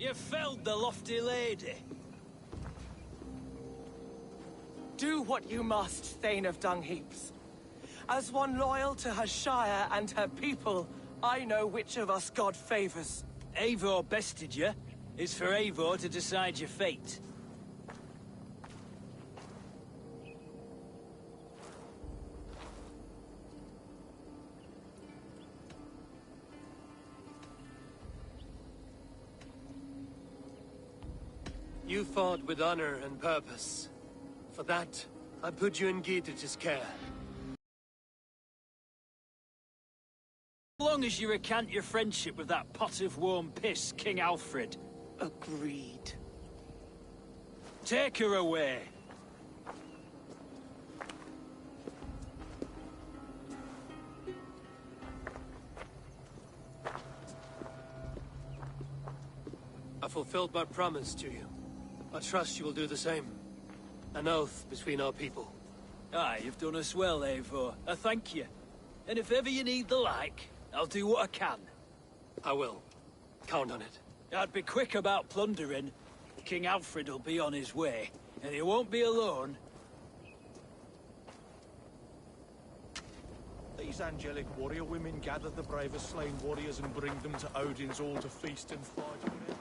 You felled the lofty lady. Do what you must, Thane of Dungheaps. As one loyal to her shire and her people, I know which of us God favors. Eivor bested you. It's for Eivor to decide your fate. You fought with honor and purpose. For that, I put you in Gita's care. As long as you recant your friendship with that pot of warm piss, King Alfred. Agreed. Take her away. I fulfilled my promise to you. I trust you will do the same. An oath between our people. Aye, you've done us well, Eivor. I thank you. And if ever you need the like, I'll do what I can. I will. Count on it. I'd be quick about plundering. King Alfred will be on his way, and he won't be alone. These angelic warrior women gather the bravest slain warriors and bring them to Odin's hall to feast and fight forever.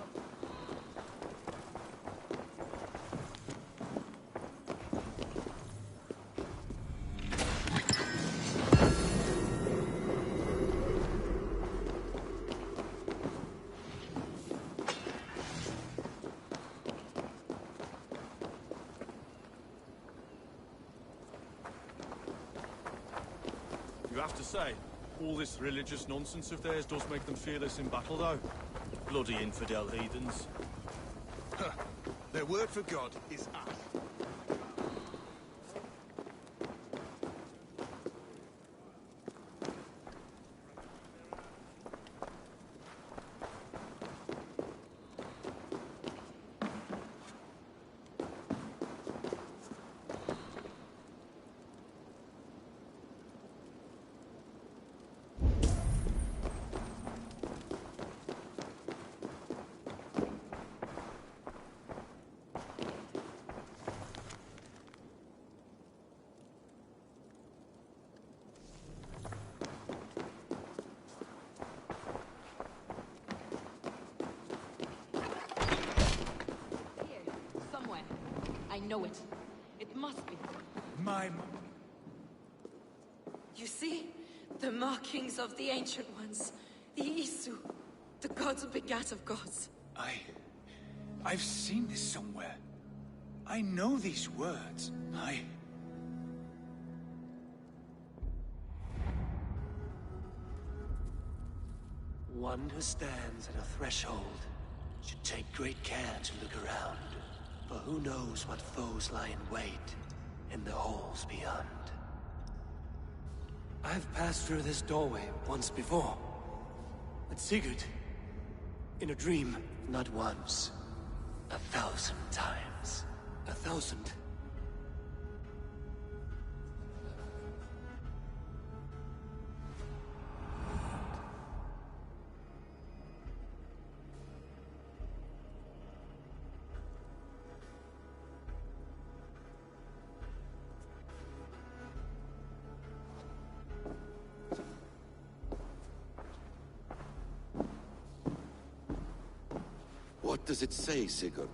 You have to say, all this religious nonsense of theirs does make them fearless in battle, though. Bloody infidel heathens. Their word for God is us. I know it. It must be. You see? The markings of the Ancient Ones. The Isu. The gods begat of gods. I've seen this somewhere. I know these words. One who stands at a threshold should take great care to look around. For who knows what foes lie in wait in the halls beyond. I've passed through this doorway once before. With Sigurd. In a dream. Not once. 1,000 times. 1,000. What does it say, Sigurd?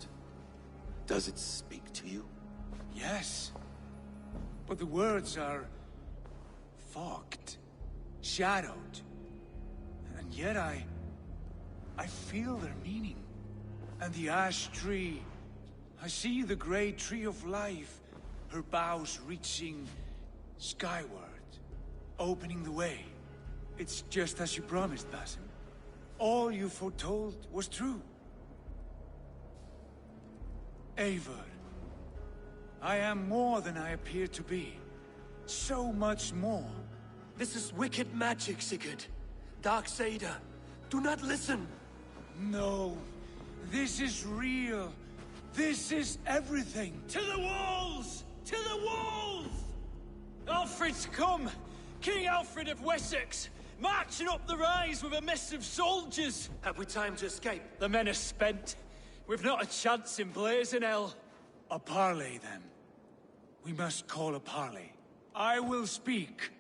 Does it speak to you? Yes. But the words are fogged, shadowed. And yet I feel their meaning. And the ash tree, I see the great tree of life, her boughs reaching skyward, opening the way. It's just as you promised, Basim. All you foretold was true. Eivor, I am more than I appear to be. So much more. This is wicked magic, Sigurd. Darksader. Do not listen. No. This is real. This is everything. To the walls! To the walls! Alfred's come! King Alfred of Wessex! Marching up the rise with a mess of soldiers! Have we time to escape? The men are spent. We've not a chance in blazing hell. A parley, then. We must call a parley. I will speak,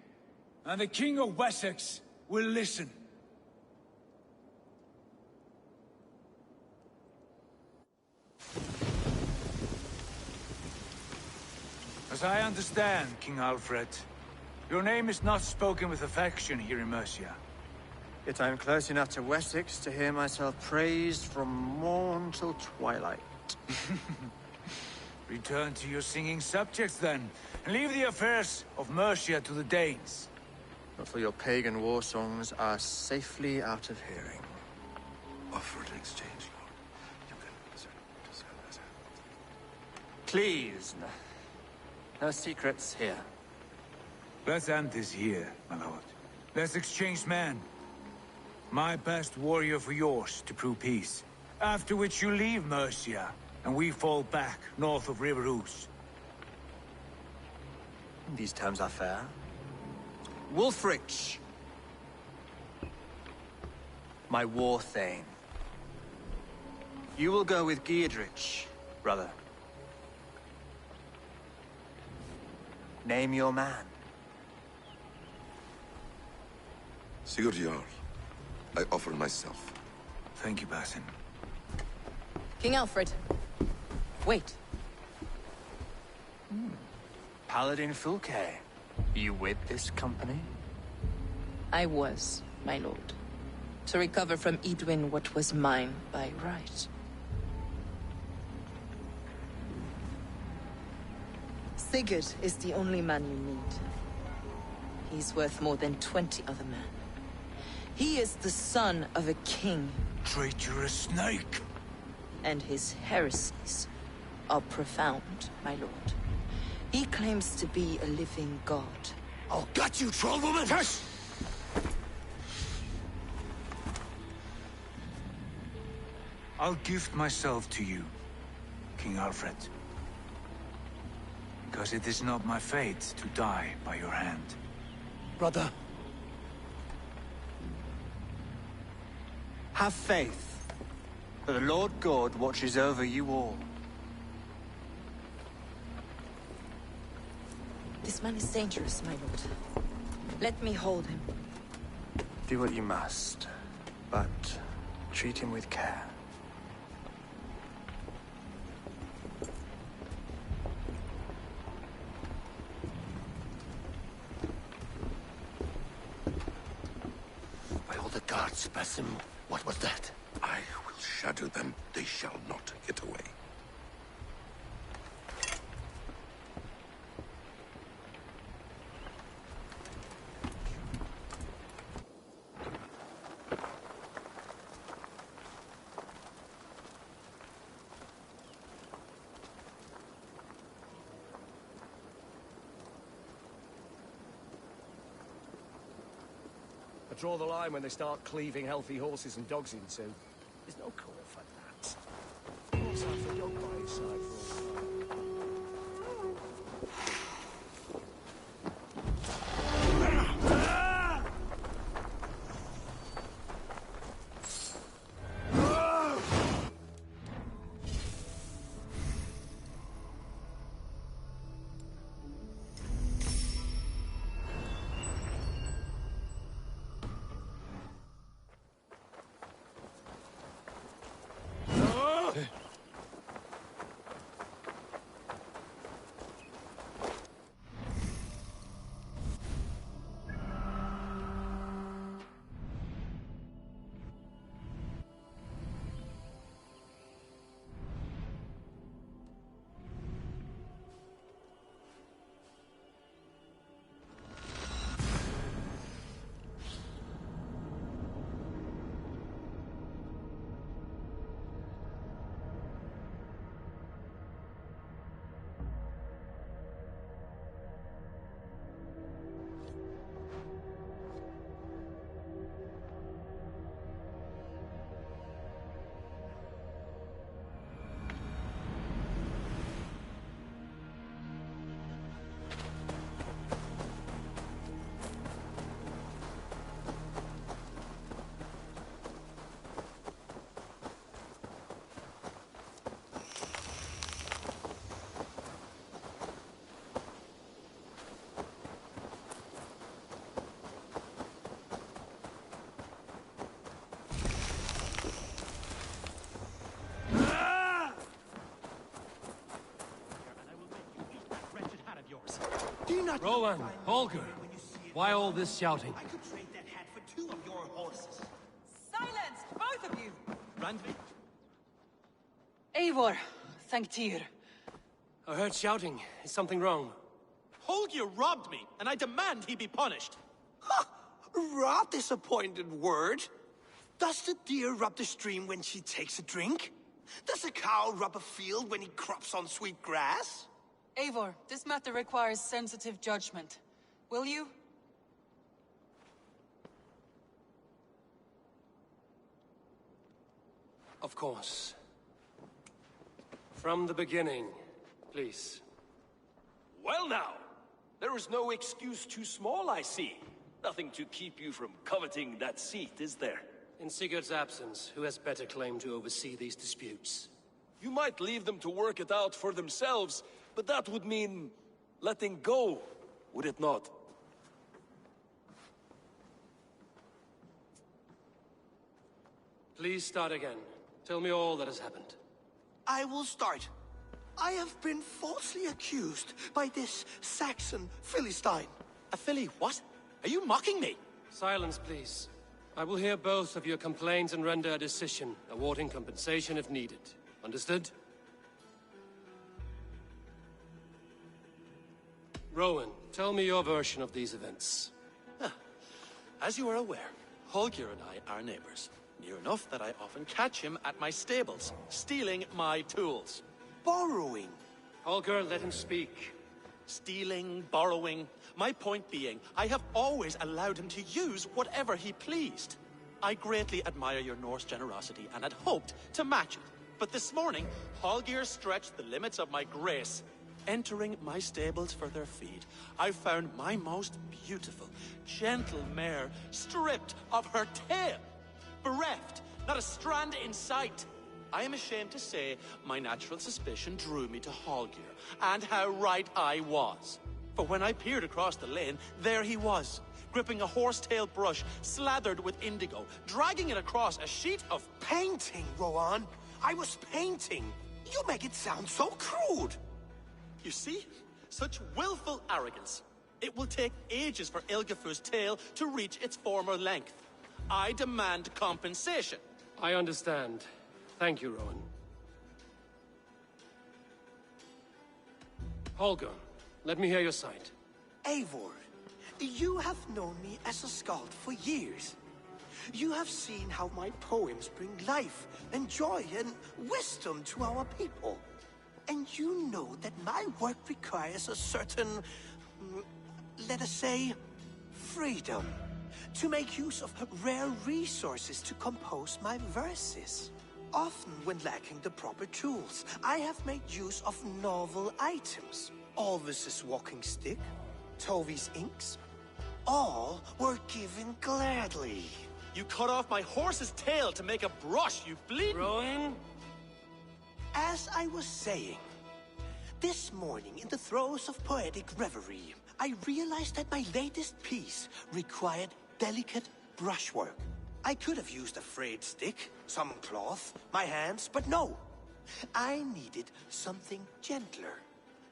and the King of Wessex will listen. As I understand, King Alfred, your name is not spoken with affection here in Mercia. Yet I am close enough to Wessex to hear myself praised from morn till twilight. Return to your singing subjects, then, and leave the affairs of Mercia to the Danes. Not till your pagan war songs are safely out of hearing. Offer an exchange, Lord. You can... Please, no secrets here. Let's end this here, my lord. Let's exchange men. My best warrior for yours to prove peace. After which you leave Mercia, and we fall back north of River Ouse. These terms are fair. Wulfrich, my war thane. You will go with Giedrich, brother. Name your man. Sigurd Jarl, I offer myself. Thank you, Basin. King Alfred. Wait. Paladin Fulke, you with this company? I was, my lord. To recover from Edwin what was mine by right. Sigurd is the only man you need. He's worth more than 20 other men. He is the son of a king. Traitorous snake! And his heresies are profound, my lord. He claims to be a living god. I'll gut you, troll woman! Hush! I'll gift myself to you, King Alfred. Because it is not my fate to die by your hand. Brother. Have faith, for the Lord God watches over you all. This man is dangerous, my lord. Let me hold him. Do what you must, but treat him with care. By all the gods, Basim, what was that? I will shatter them. They shall not get away. I draw the line when they start cleaving healthy horses and dogs in two. There's no call for that. Horse has a dog by his side for all the time. not... Rowan, Holger, why all this shouting? I could trade that hat for 2 of your horses. Silence, both of you! Randvi? Eivor, thank Tyr. I heard shouting. Is something wrong? Holger robbed me, and I demand he be punished. Ha! Rot disappointed word. Does the deer rub the stream when she takes a drink? Does a cow rub a field when he crops on sweet grass? Eivor, this matter requires sensitive judgment. Will you? Of course. From the beginning, please. Well now, there is no excuse too small, I see. Nothing to keep you from coveting that seat, is there? In Sigurd's absence, who has better claim to oversee these disputes? You might leave them to work it out for themselves, but that would mean letting go, would it not? Please start again. Tell me all that has happened. I will start. I have been falsely accused by this Saxon Philistine. A Philly what? Are you mocking me? Silence, please. I will hear both of your complaints and render a decision, awarding compensation if needed. Understood? Rowan, tell me your version of these events. As you are aware, Holger and I are neighbors. Near enough that I often catch him at my stables, stealing my tools. Borrowing. Holger, let him speak. Stealing, borrowing. My point being, I have always allowed him to use whatever he pleased. I greatly admire your Norse generosity and had hoped to match it. But this morning, Holger stretched the limits of my grace. Entering my stables for their feed, I found my most beautiful, gentle mare stripped of her tail. Bereft, not a strand in sight. I am ashamed to say my natural suspicion drew me to Holger, and how right I was. For when I peered across the lane, there he was, gripping a horsetail brush slathered with indigo, dragging it across a sheet of... Painting, Rowan. I was painting. You make it sound so crude. You see? Such willful arrogance. It will take ages for Ilgafur's tail to reach its former length. I demand compensation. I understand. Thank you, Rowan. Holger, let me hear your side. Eivor, you have known me as a skald for years. You have seen how my poems bring life and joy and wisdom to our people. And you know that my work requires a certain, let us say, freedom. To make use of rare resources to compose my verses. Often when lacking the proper tools, I have made use of novel items. Alvis's walking stick, Tovi's inks, all were given gladly. You cut off my horse's tail to make a brush, you bleeding... Rowan? As I was saying, this morning in the throes of poetic reverie, I realized that my latest piece required delicate brushwork. I could have used a frayed stick, some cloth, my hands, but no. I needed something gentler,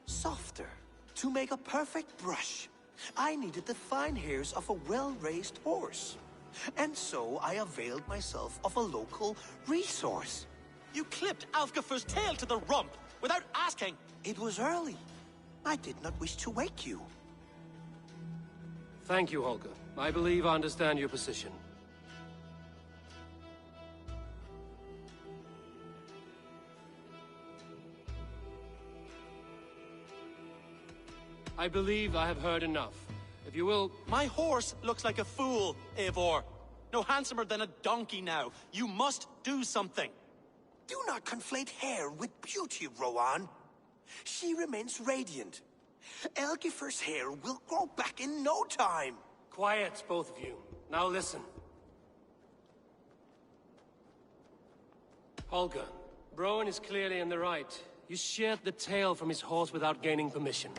softer. To make a perfect brush, I needed the fine hairs of a well-raised horse. And so I availed myself of a local resource. You clipped Alfgafur's tail to the rump without asking. It was early. I did not wish to wake you. Thank you, Holger. I believe I understand your position. I believe I have heard enough. If you will... My horse looks like a fool, Eivor. No handsomer than a donkey now. You must do something. Do not conflate hair with beauty, Rowan. She remains radiant. Elgifur's hair will grow back in no time. Quiet, both of you. Now listen. Holger, Rowan is clearly in the right. You sheared the tail from his horse without gaining permission.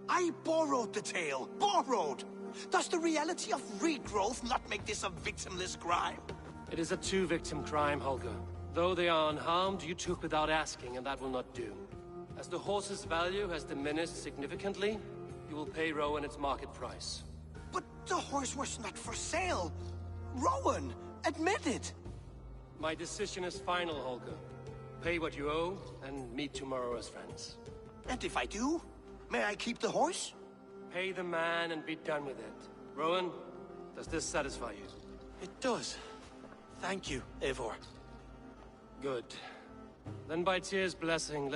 I borrowed the tail. Borrowed! Does the reality of regrowth not make this a victimless crime? It is a two-victim crime, Holger. Though they are unharmed, you took without asking, and that will not do. As the horse's value has diminished significantly, You will pay Rowan its market price. But the horse was not for sale. Rowan, admit it. My decision is final, Holger. Pay what you owe, and meet tomorrow as friends. And if I do, may I keep the horse? Pay the man and be done with it. Rowan, does this satisfy you? It does. Thank you, Eivor. Good. Then by Tyr's blessing,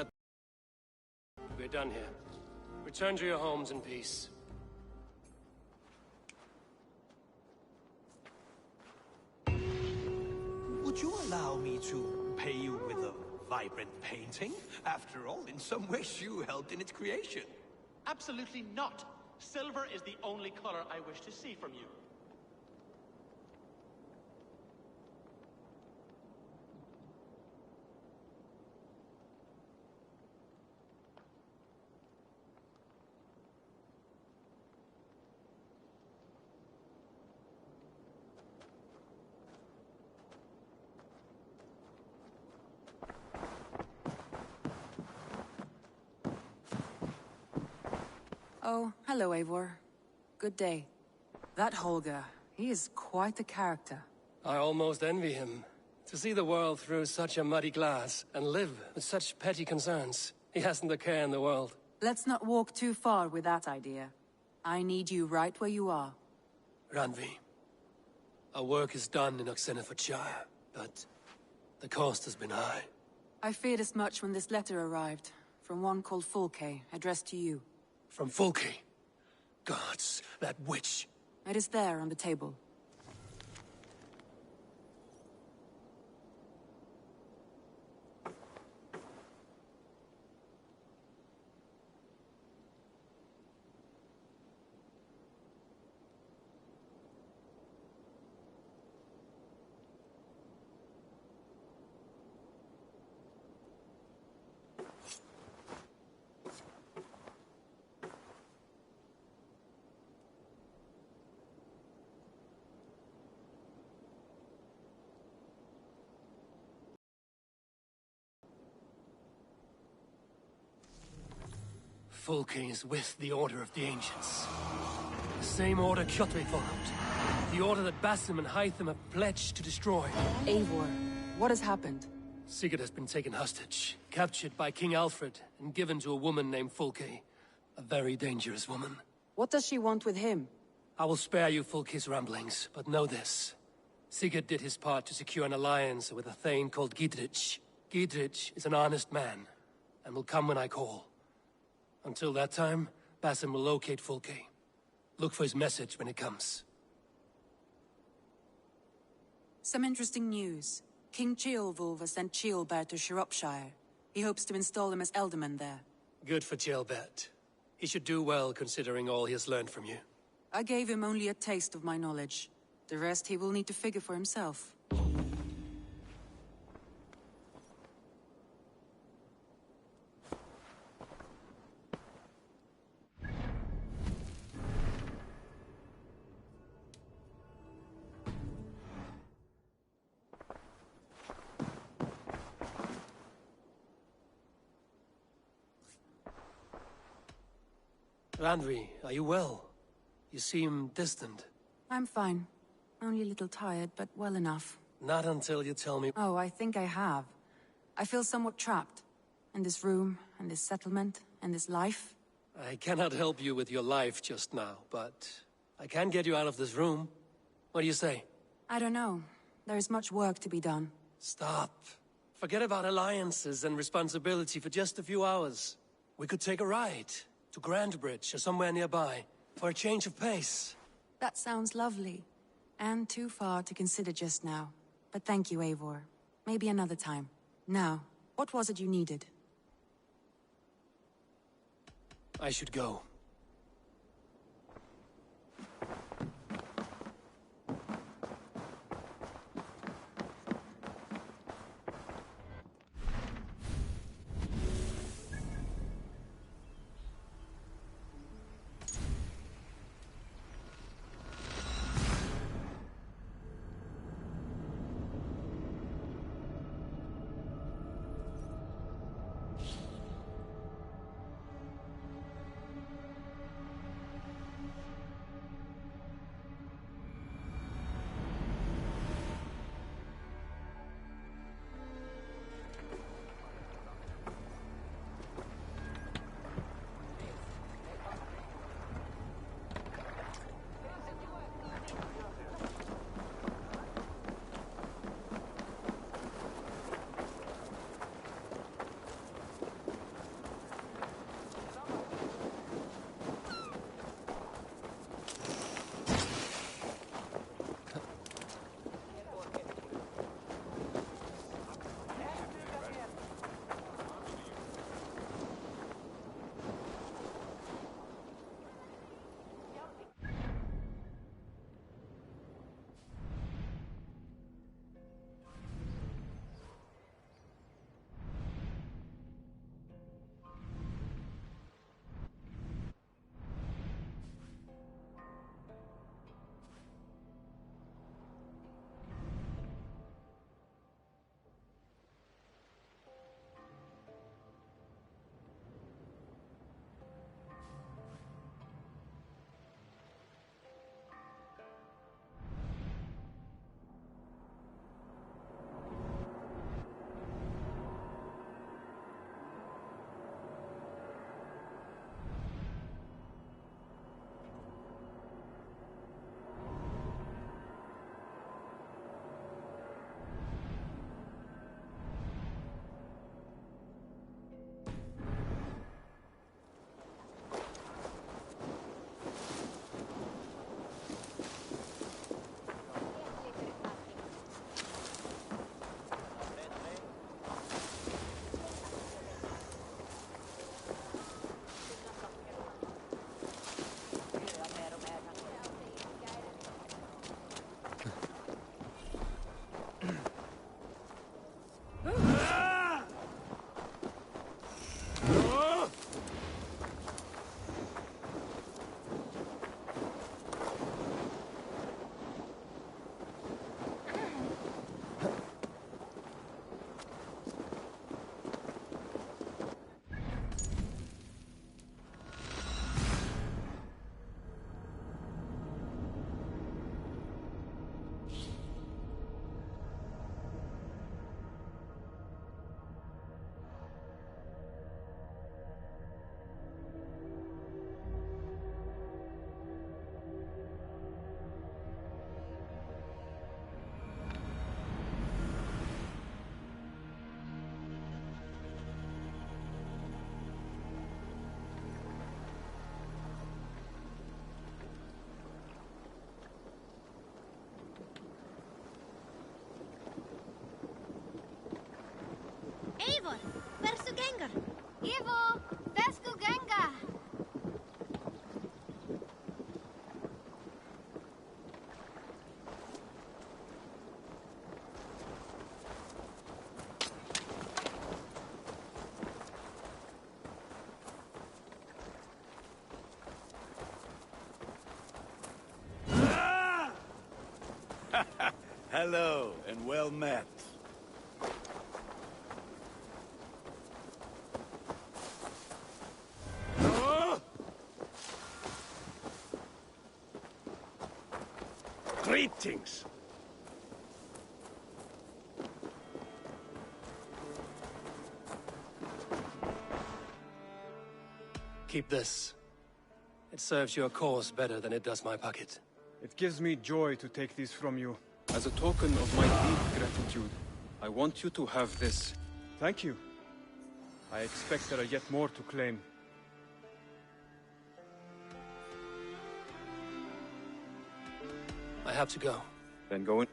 we're done here. Return to your homes in peace. Would you allow me to pay you with a vibrant painting? After all, in some ways you helped in its creation. Absolutely not. Silver is the only color I wish to see from you. Oh, hello, Eivor. Good day. That Holger, he is quite the character. I almost envy him. To see the world through such a muddy glass, and live with such petty concerns. He hasn't a care in the world. Let's not walk too far with that idea. I need you right where you are. Randvi, our work is done in Oxenfordshire, but the cost has been high. I feared as much when this letter arrived, from one called Fulke, addressed to you. From Fulke? Gods, that witch! It is there on the table. Fulke is with the Order of the Ancients. The same order Kjotve followed. The order that Basim and Hytham have pledged to destroy. Eivor, what has happened? Sigurd has been taken hostage, captured by King Alfred, and given to a woman named Fulke. A very dangerous woman. What does she want with him? I will spare you Fulke's ramblings, but know this. Sigurd did his part to secure an alliance with a thane called Gidrich. Gidrich is an honest man, and will come when I call. Until that time, Basim will locate Fulke. Look for his message when it comes. Some interesting news. King Ceolwulf has sent Ceolbert to Shropshire. He hopes to install him as Elderman there. Good for Ceolbert. He should do well considering all he has learned from you. I gave him only a taste of my knowledge. The rest he will need to figure for himself. Randvi, are you well? You seem distant. I'm fine. Only a little tired, but well enough. Not until you tell me. Oh, I think I have. I feel somewhat trapped. In this room, and this settlement, and this life. I cannot help you with your life just now, but I can get you out of this room. What do you say? I don't know. There is much work to be done. Stop. Forget about alliances and responsibility for just a few hours. We could take a ride to Grandbridge or somewhere nearby for a change of pace. That sounds lovely. And too far to consider just now. But thank you, Eivor. Maybe another time. Now, what was it you needed? I should go. Gengar! Ivo! Vesku Gengar! Hello, and well met. Greetings. Keep this. It serves your cause better than it does my pocket. It gives me joy to take these from you. As a token of my deep gratitude, I want you to have this. Thank you. I expect there are yet more to claim. I have to go. Then go in.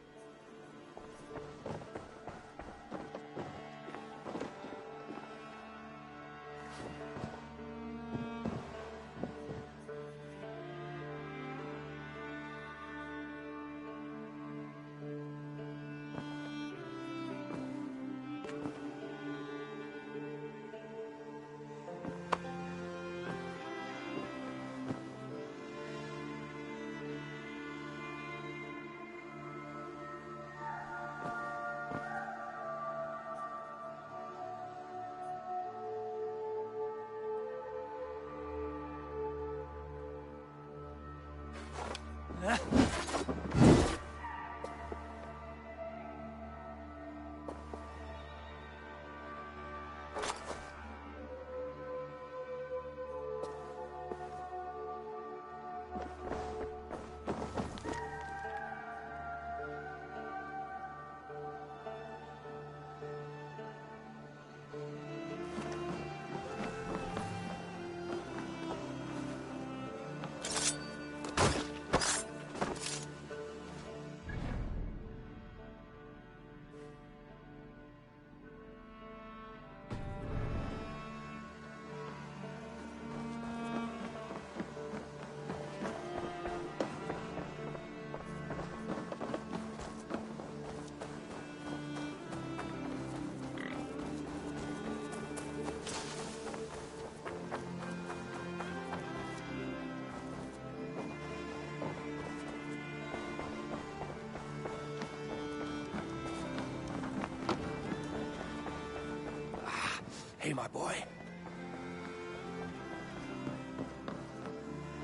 Hey, my boy.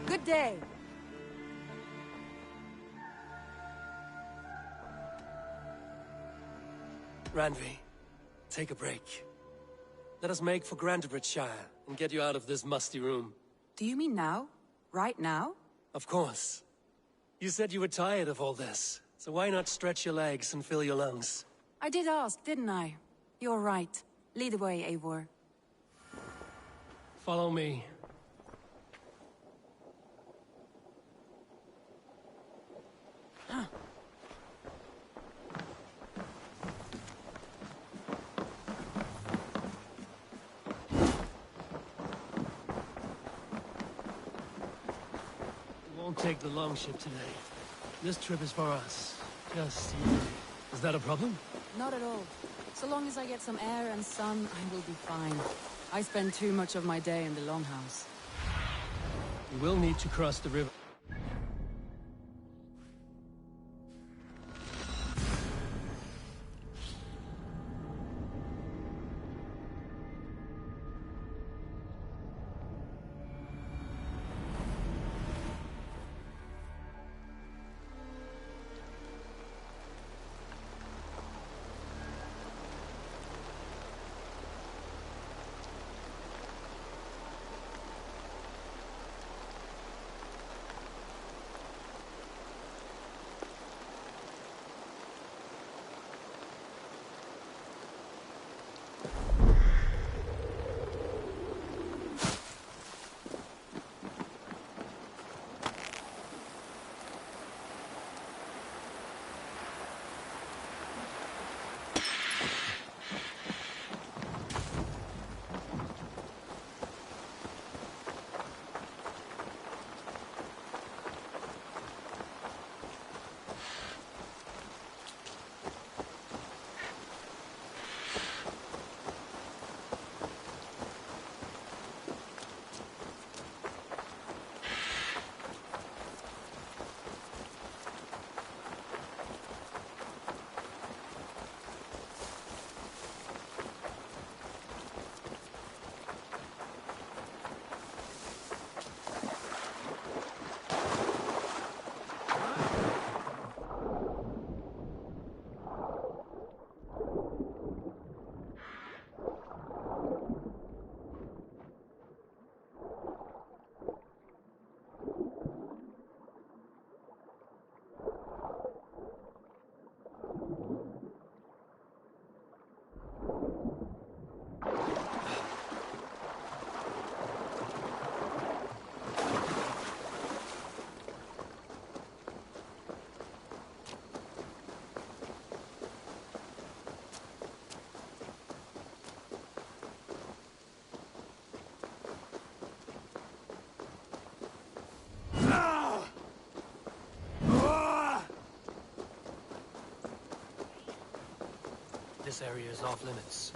Good day. Randvi, take a break. Let us make for Grandbridgeshire and get you out of this musty room. Do you mean now? Right now? Of course. You said you were tired of all this, so why not stretch your legs and fill your lungs? I did ask, didn't I? You're right. Lead the way, Eivor. Follow me. Won't take the long ship today. This trip is for us. Just you. Is that a problem? Not at all. So long as I get some air and sun, I will be fine. I spend too much of my day in the Longhouse. We will need to cross the river. this area is off limits.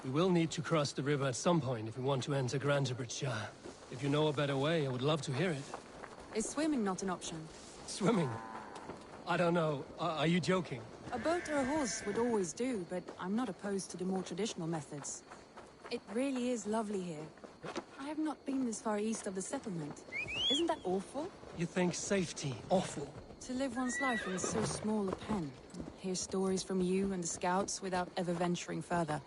We will need to cross the river at some point if we want to enter Grantebridgeshire. If you know a better way, I would love to hear it. Is swimming not an option? Swimming? I don't know. Are you joking? A boat or a horse would always do, but I'm not opposed to the more traditional methods. It really is lovely here. I have not been this far east of the settlement. Isn't that awful? You think safety awful? To live one's life in so small a pen. Hear stories from you and the scouts without ever venturing further.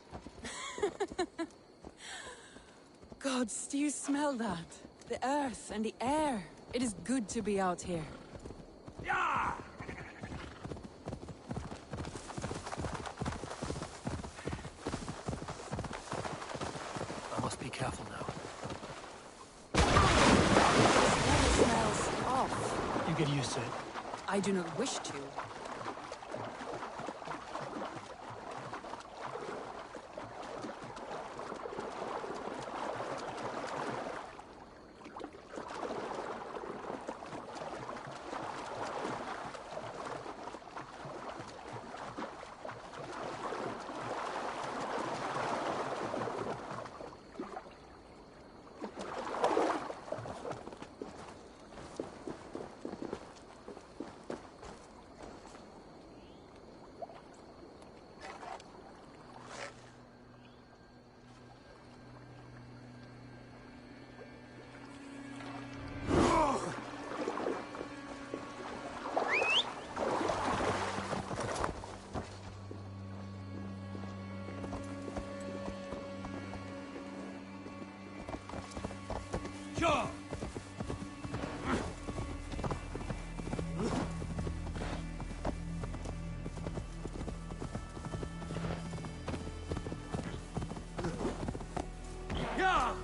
Gods, do you smell that? The earth and the air. It is good to be out here. Yeah! I must be careful now. It smells off. You get used to it. I do not wish to. Sure. Yeah.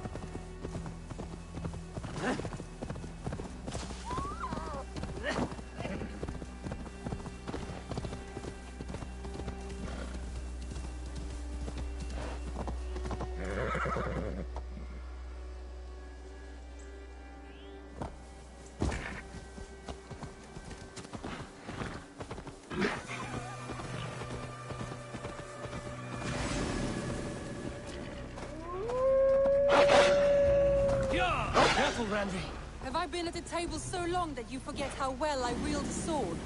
Careful, Randvi. Have I been at a table so long that you forget how well I wield a sword?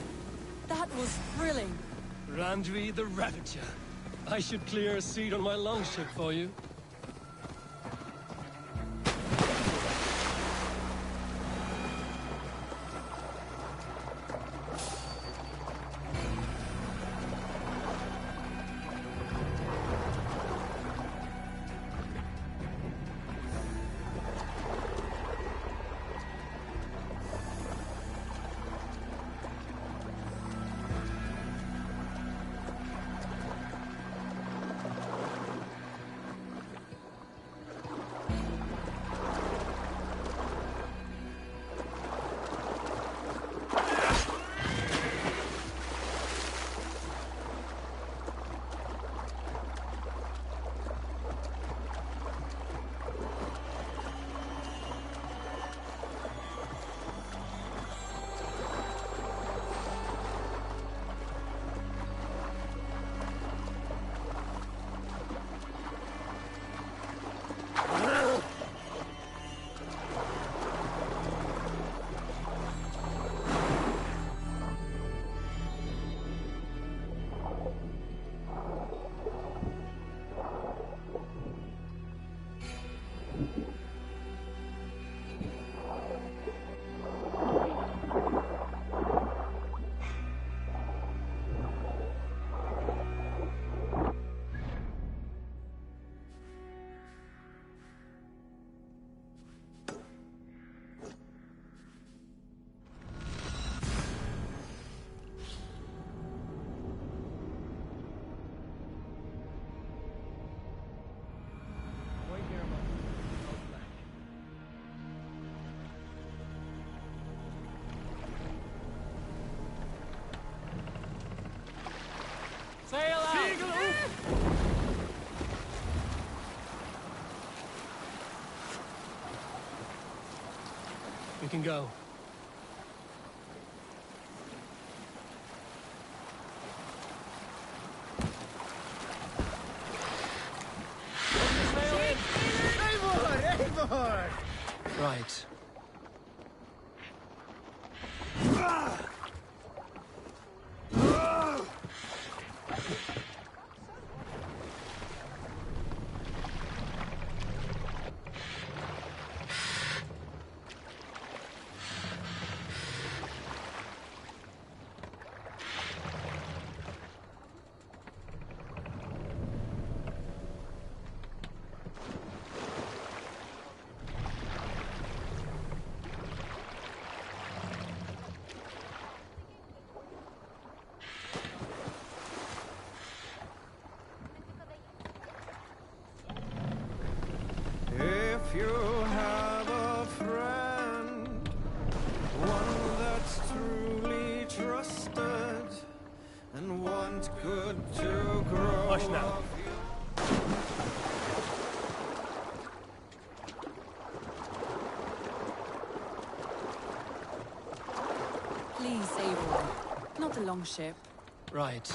That was thrilling. Randvi the Ravager. I should clear a seat on my longship for you. Sail out! We can go. Eivor! Right. If you have a friend, one that's truly trusted, and want good to grow. Hush now. Please, Eivor. Not a longship. Right.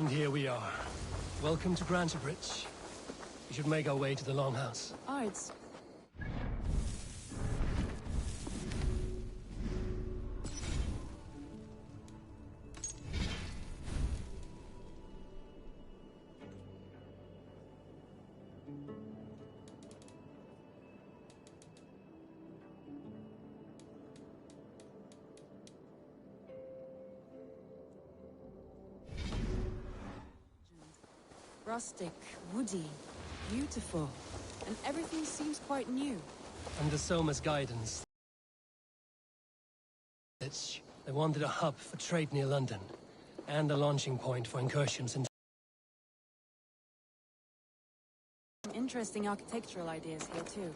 And here we are. Welcome to Grantabridge. We should make our way to the Longhouse. Oh, it's... rustic, woody, beautiful, and everything seems quite new. Under Soma's guidance, they wanted a hub for trade near London, and a launching point for incursions into... Interesting architectural ideas here too.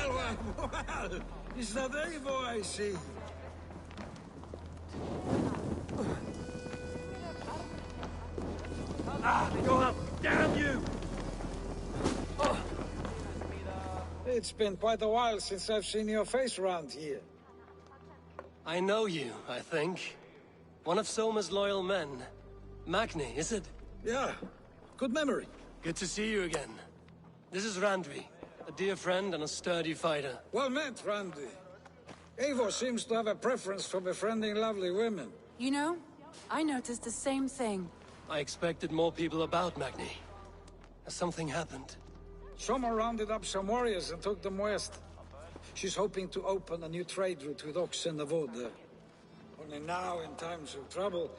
Well, is that Eivor I see? Go up! Damn you! It's been quite a while since I've seen your face around here. I know you, I think. One of Soma's loyal men. Magni, is it? Yeah, good memory. Good to see you again. This is Randvi, a dear friend and a sturdy fighter. Well met, Randvi. Eivor seems to have a preference for befriending lovely women. You know, I noticed the same thing. I expected more people about Magni. Has something happened? Soma rounded up some warriors and took them west. She's hoping to open a new trade route with Ox and the Wood there. Only now, in times of trouble,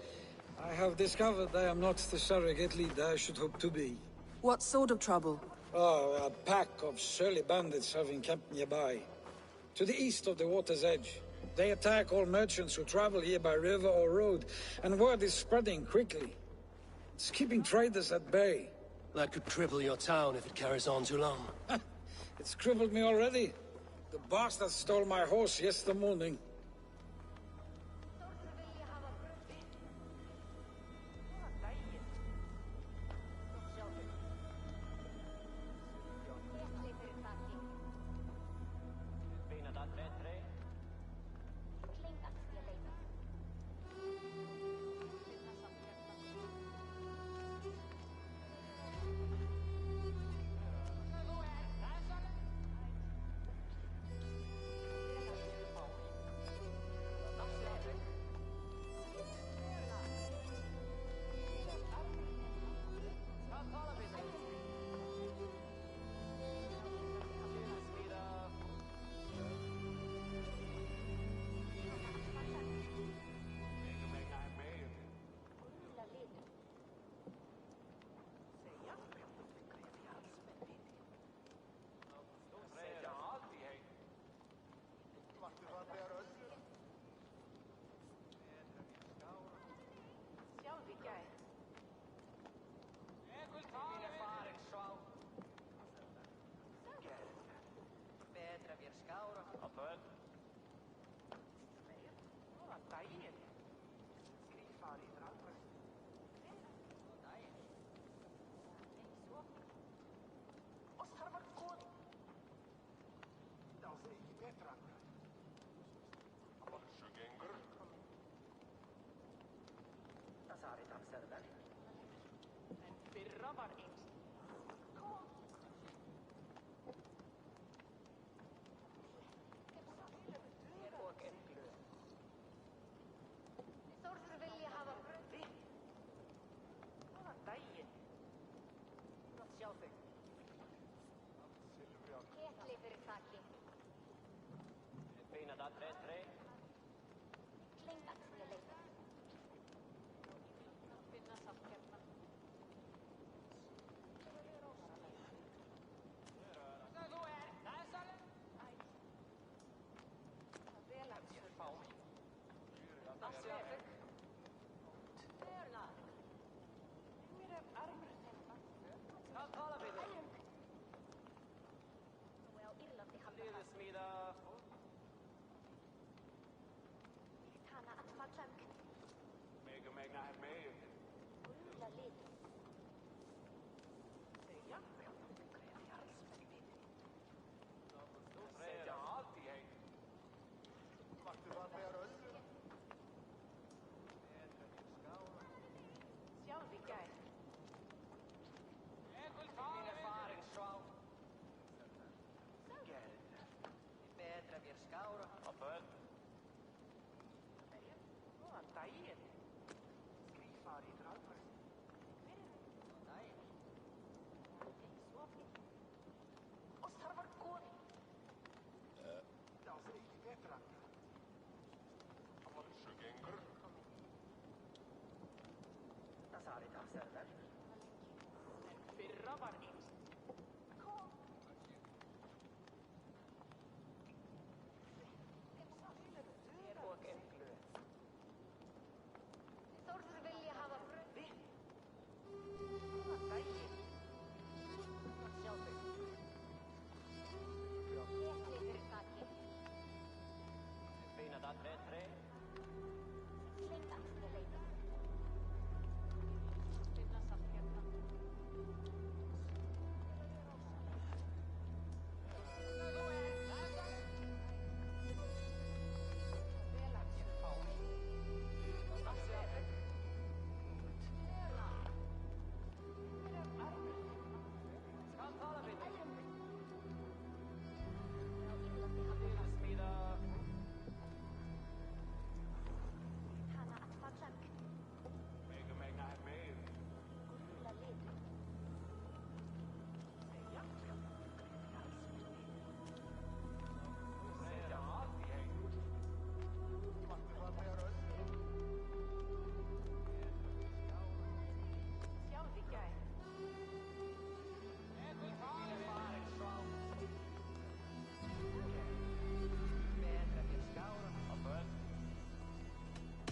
I have discovered I am not the surrogate leader I should hope to be. What sort of trouble? Oh, a pack of surly bandits have encamped nearby. To the east of the water's edge. They attack all merchants who travel here by river or road, and word is spreading quickly. It's keeping traders at bay. That could cripple your town if it carries on too long. It's crippled me already. The bastard stole my horse yesterday morning.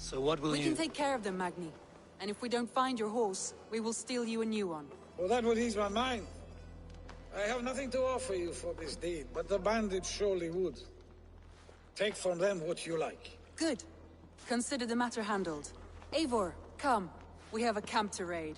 So what will We can take care of them, Magni. And if we don't find your horse, we will steal you a new one. Well, that would ease my mind. I have nothing to offer you for this deed, but the bandits surely would. Take from them what you like. Good. Consider the matter handled. Eivor, come. We have a camp to raid.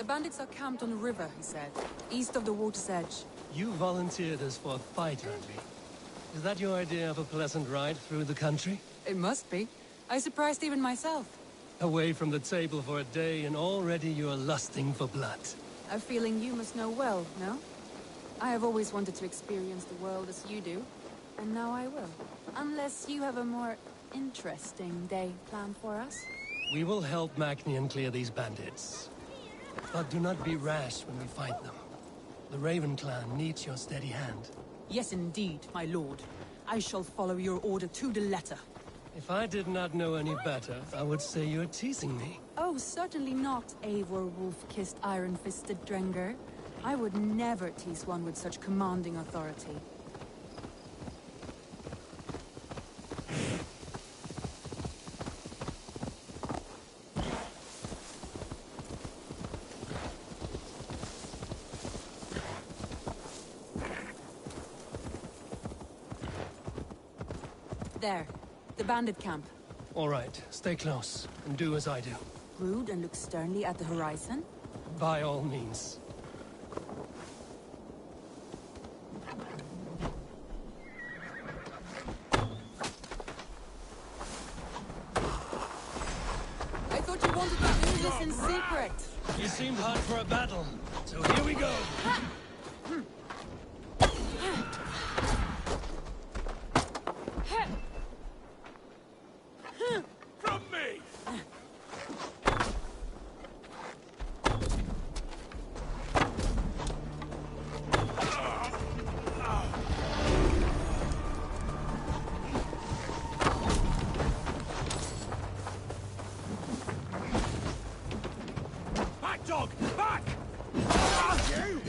bandits are camped on the river, he said. East of the water's edge. You volunteered us for a fight, Randy. Is that your idea of a pleasant ride through the country? It must be. I surprised even myself. Away from the table for a day, and already you are lusting for blood. A feeling you must know well, no? I have always wanted to experience the world as you do, and now I will. Unless you have a more interesting day planned for us? We will help Magnian clear these bandits. But do not be rash when we fight them. The Raven clan needs your steady hand. Yes, indeed, my lord. I shall follow your order to the letter. If I did not know any better, I would say you're teasing me. Oh, certainly not, Eivor wolf-kissed iron-fisted Drenger. I would never tease one with such commanding authority. There. The bandit camp. All right, stay close, and do as I do. Brood and look sternly at the horizon? By all means. I thought you wanted to do this in secret. You seemed hot for a battle, so here we go. From me! Back, dog! Back! You!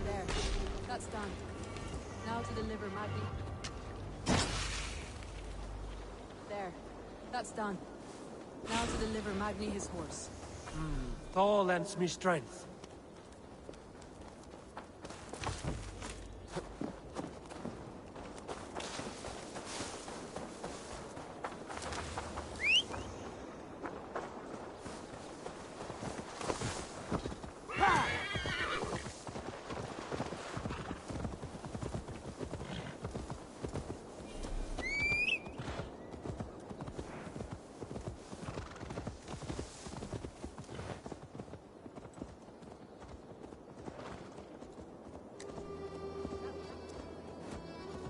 There. That's done. Now to deliver Magni. There. That's done. Now to deliver Magni his horse. Thor lends me strength.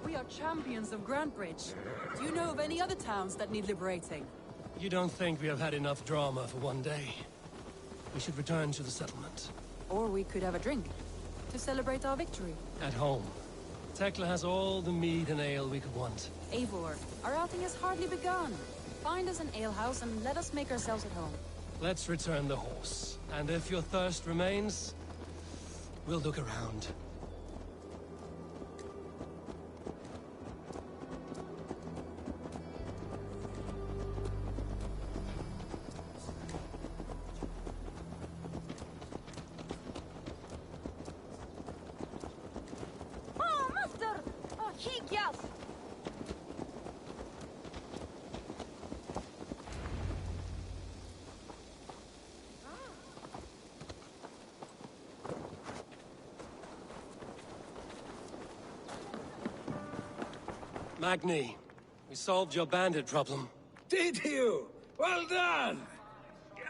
We are champions of Grantbridge. Do you know of any other towns that need liberating? You don't think we have had enough drama for one day? We should return to the settlement. Or we could have a drink. To celebrate our victory. At home. Tekla has all the mead and ale we could want. Eivor, our outing has hardly begun. Find us an alehouse and let us make ourselves at home. Let's return the horse. And if your thirst remains, we'll look around. Oh, master! Oh, he yells! Magni, we solved your bandit problem. Did you? Well done!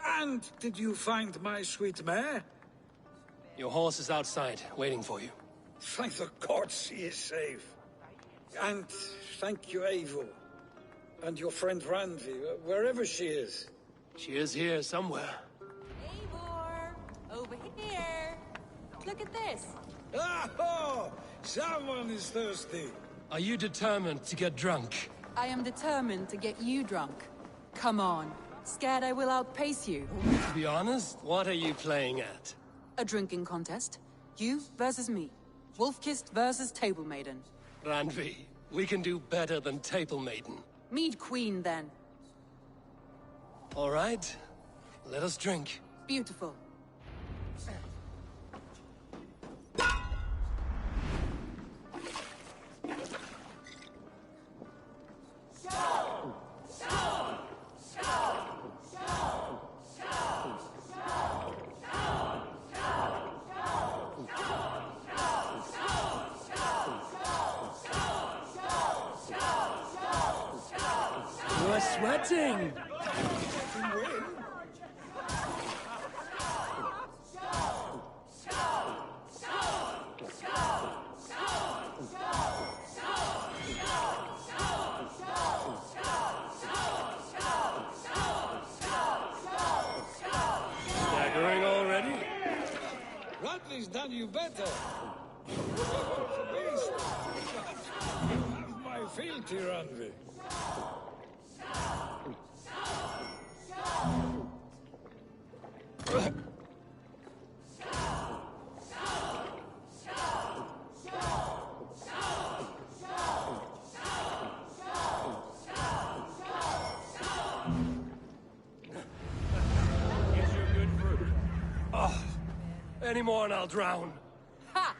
And did you find my sweet mare? Your horse is outside, waiting for you. Thank the gods he is safe. And thank you, Eivor. And your friend Randvi, wherever she is. She is here somewhere. Eivor! Over here! Look at this! Oh! Someone is thirsty! Are you determined to get drunk? I am determined to get you drunk. Come on. Scared I will outpace you? To be honest, what are you playing at? A drinking contest. You versus me. Wolf-kissed versus Table Maiden. Randvi, we can do better than Table Maiden. Mead Queen, then. All right. Let us drink. Beautiful. You're sweating! Staggering already? Radley's done you better. Beast. You have my fealty, Randvi. Any more and I'll drown. Ha!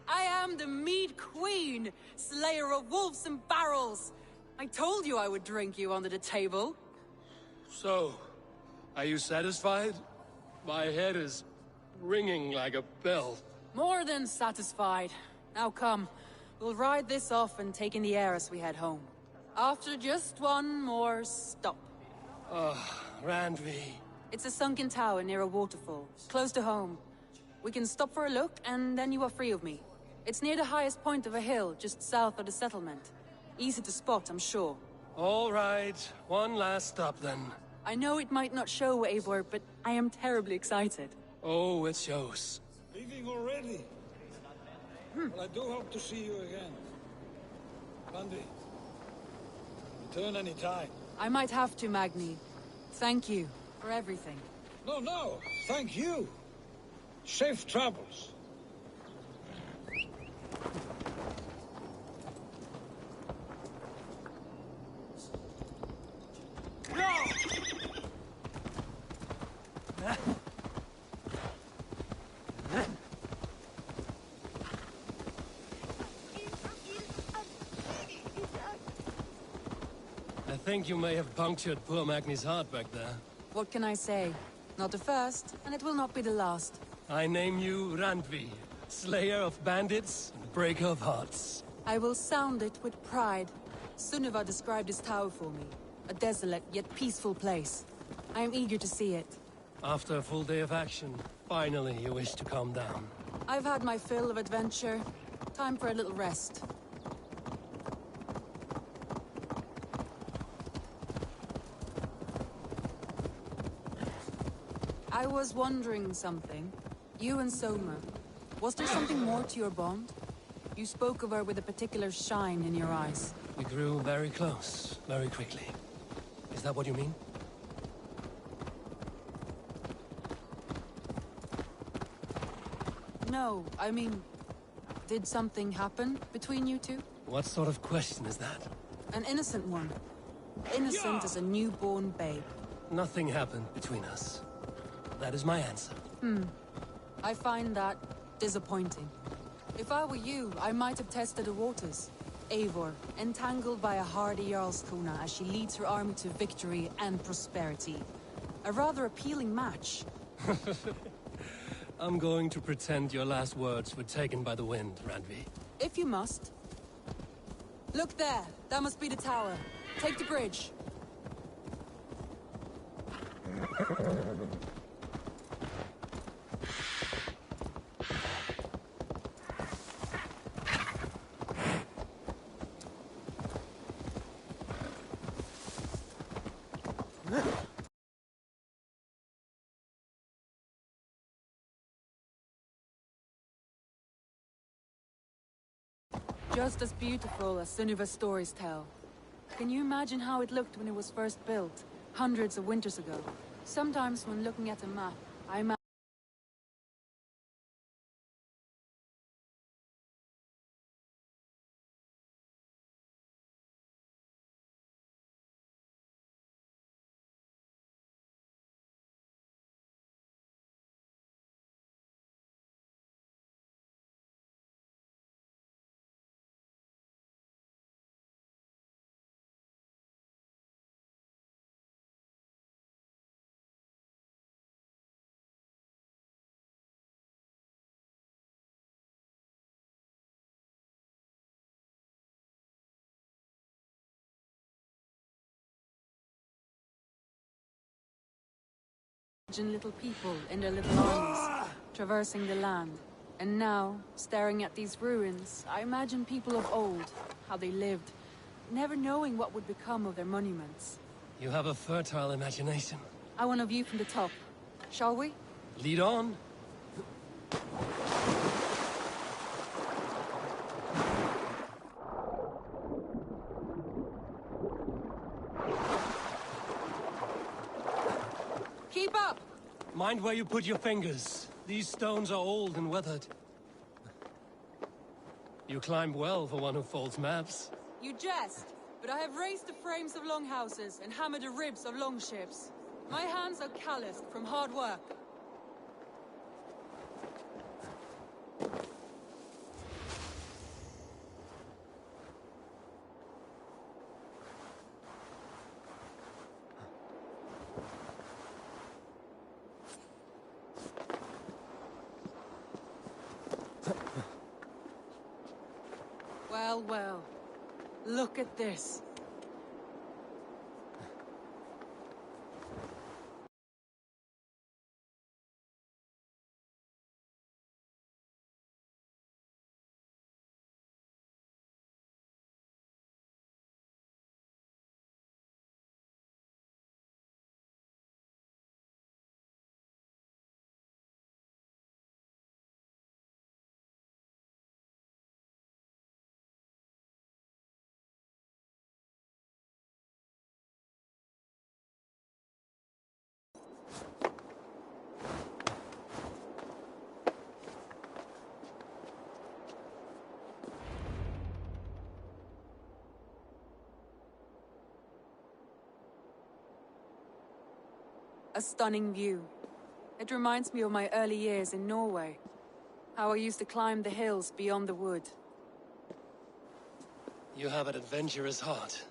I am the Mead Queen, slayer of wolves and barrels. I told you I would drink you under the table. So, are you satisfied? My head is ringing like a bell. More than satisfied. Now come, we'll ride this off and take in the air as we head home. After just one more stop. Randvi. It's a sunken tower near a waterfall, close to home. We can stop for a look, and then you are free of me. It's near the highest point of a hill, just south of the settlement. Easy to spot, I'm sure. All right, one last stop then. I know it might not show, Eivor, but I am terribly excited. Oh, it shows. Leaving already? Well, I do hope to see you again. Randy, return any time. I might have to, Magni. Thank you for everything. No, thank you. Safe travels. I think you may have punctured poor Magni's heart back there. What can I say? Not the first, and it will not be the last. I name you Randvi, slayer of bandits and breaker of hearts. I will sound it with pride. Sunniva described this tower for me. A desolate yet peaceful place. I am eager to see it. After a full day of action, finally you wish to calm down. I've had my fill of adventure. Time for a little rest. I was wondering something. You and Soma. Was there something more to your bond? You spoke of her with a particular shine in your eyes. We grew very close, very quickly. Is that what you mean? No, I mean... Did something happen between you two? What sort of question is that? An innocent one. Innocent as a newborn babe. Nothing happened between us. That is my answer. I find that disappointing. If I were you, I might have tested the waters. Eivor, entangled by a hardy Jarlskona as she leads her army to victory and prosperity. A rather appealing match. I'm going to pretend your last words were taken by the wind, Randvi. If you must. Look there! That must be the tower. Take the bridge. Just as beautiful as Sunniva's stories tell. Can you imagine how it looked when it was first built, hundreds of winters ago? Sometimes when looking at a map, I imagine little people in their little armies, traversing the land. And now, staring at these ruins, I imagine people of old, how they lived, never knowing what would become of their monuments. You have a fertile imagination. I want a view from the top. Shall we? Lead on. Keep up! Mind where you put your fingers. These stones are old and weathered. You climbed well for one who folds maps. You jest, but I have raised the frames of longhouses and hammered the ribs of longships. My hands are calloused from hard work. Well, well. Look at this. A stunning view. It reminds me of my early years in Norway. How I used to climb the hills beyond the wood. You have an adventurous heart.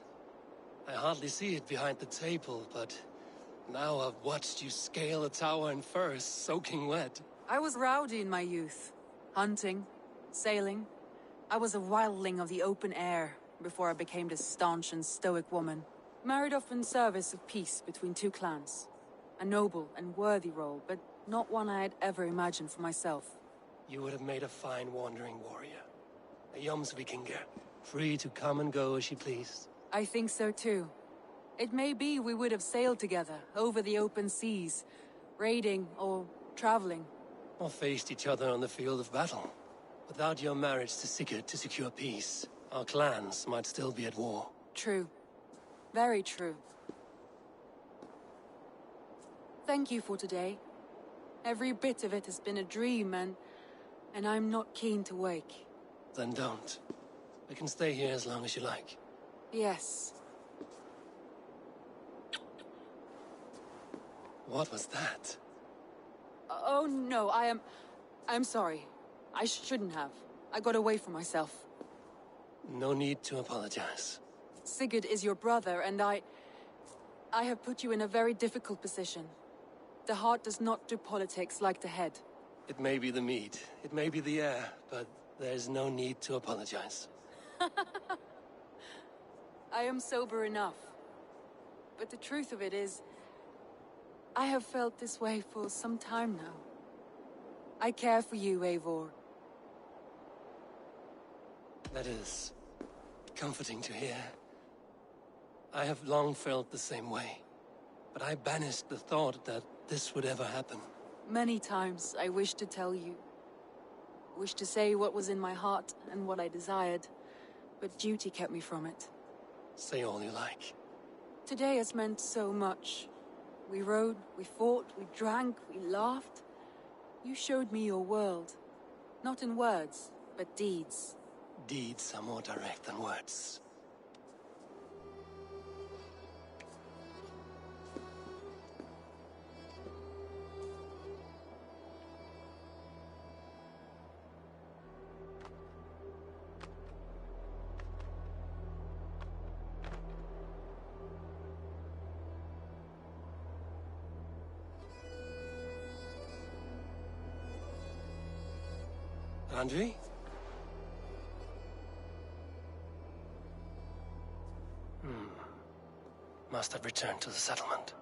I hardly see it behind the table, but now I've watched you scale a tower in furs, soaking wet. I was rowdy in my youth. Hunting, sailing. I was a wildling of the open air before I became this staunch and stoic woman. Married off in service of peace between two clans. A noble and worthy role, but not one I had ever imagined for myself. You would have made a fine wandering warrior. A Jomsvikinger, free to come and go as she pleased. I think so too. It may be we would have sailed together, over the open seas, raiding or traveling. Or faced each other on the field of battle. Without your marriage to Sigurd to secure peace, our clans might still be at war. True. Very true. Thank you for today. Every bit of it has been a dream, and I'm not keen to wake. Then don't. We can stay here as long as you like. Yes. What was that? Oh no, I'm sorry. I shouldn't have. I got away from myself. No need to apologize. Sigurd is your brother, and I have put you in a very difficult position. The heart does not do politics like the head. It may be the meat, it may be the air, but there's no need to apologize. I am sober enough. But the truth of it is, I have felt this way for some time now. I care for you, Eivor. That is comforting to hear. I have long felt the same way, but I banished the thought that this would ever happen. Many times I wished to tell you. Wished to say what was in my heart and what I desired. but duty kept me from it. Say all you like. Today has meant so much. We rode, we fought, we drank, we laughed. You showed me your world. Not in words, but deeds. Deeds are more direct than words. Andre? Must have returned to the settlement.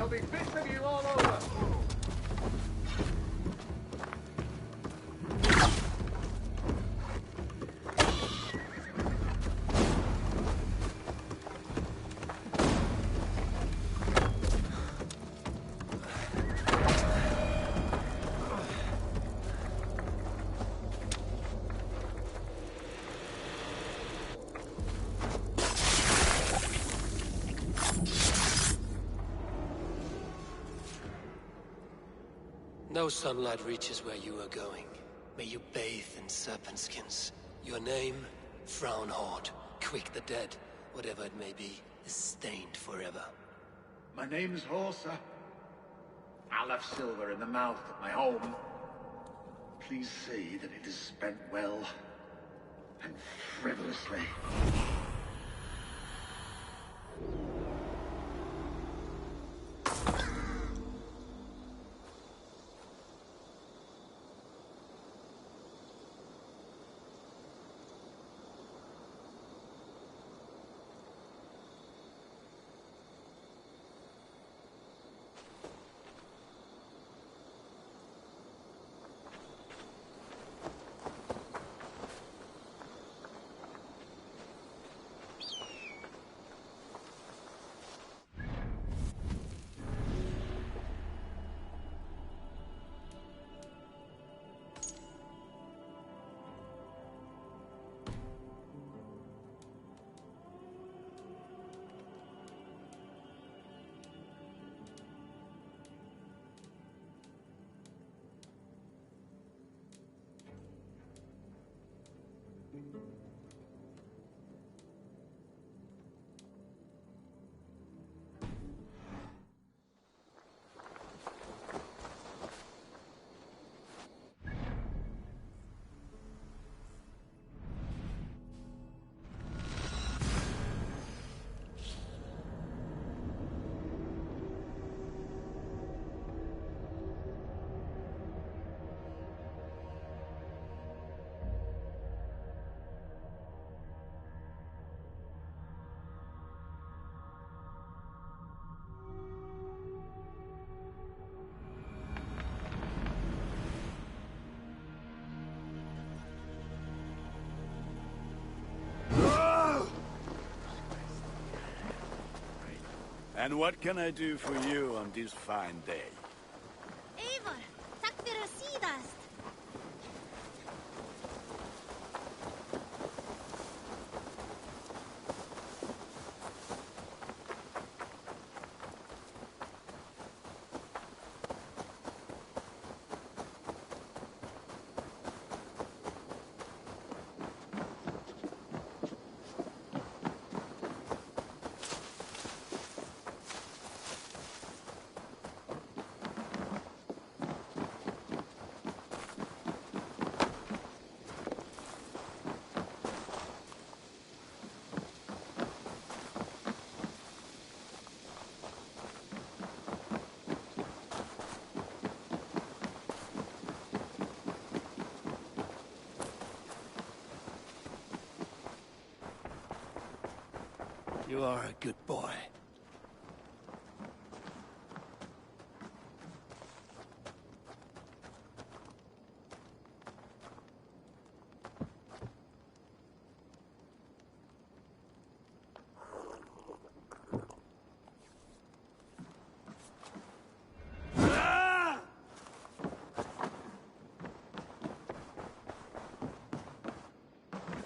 There'll be bits of you all over. No sunlight reaches where you are going. May you bathe in serpent skins. Your name, Frownhorde, Quick the Dead, whatever it may be, is stained forever. My name is Horsa. I left silver in the mouth at my home. Please say that it is spent well and frivolously. And what can I do for you on this fine day? Eivor, takk fyrir síðast. You are a good boy.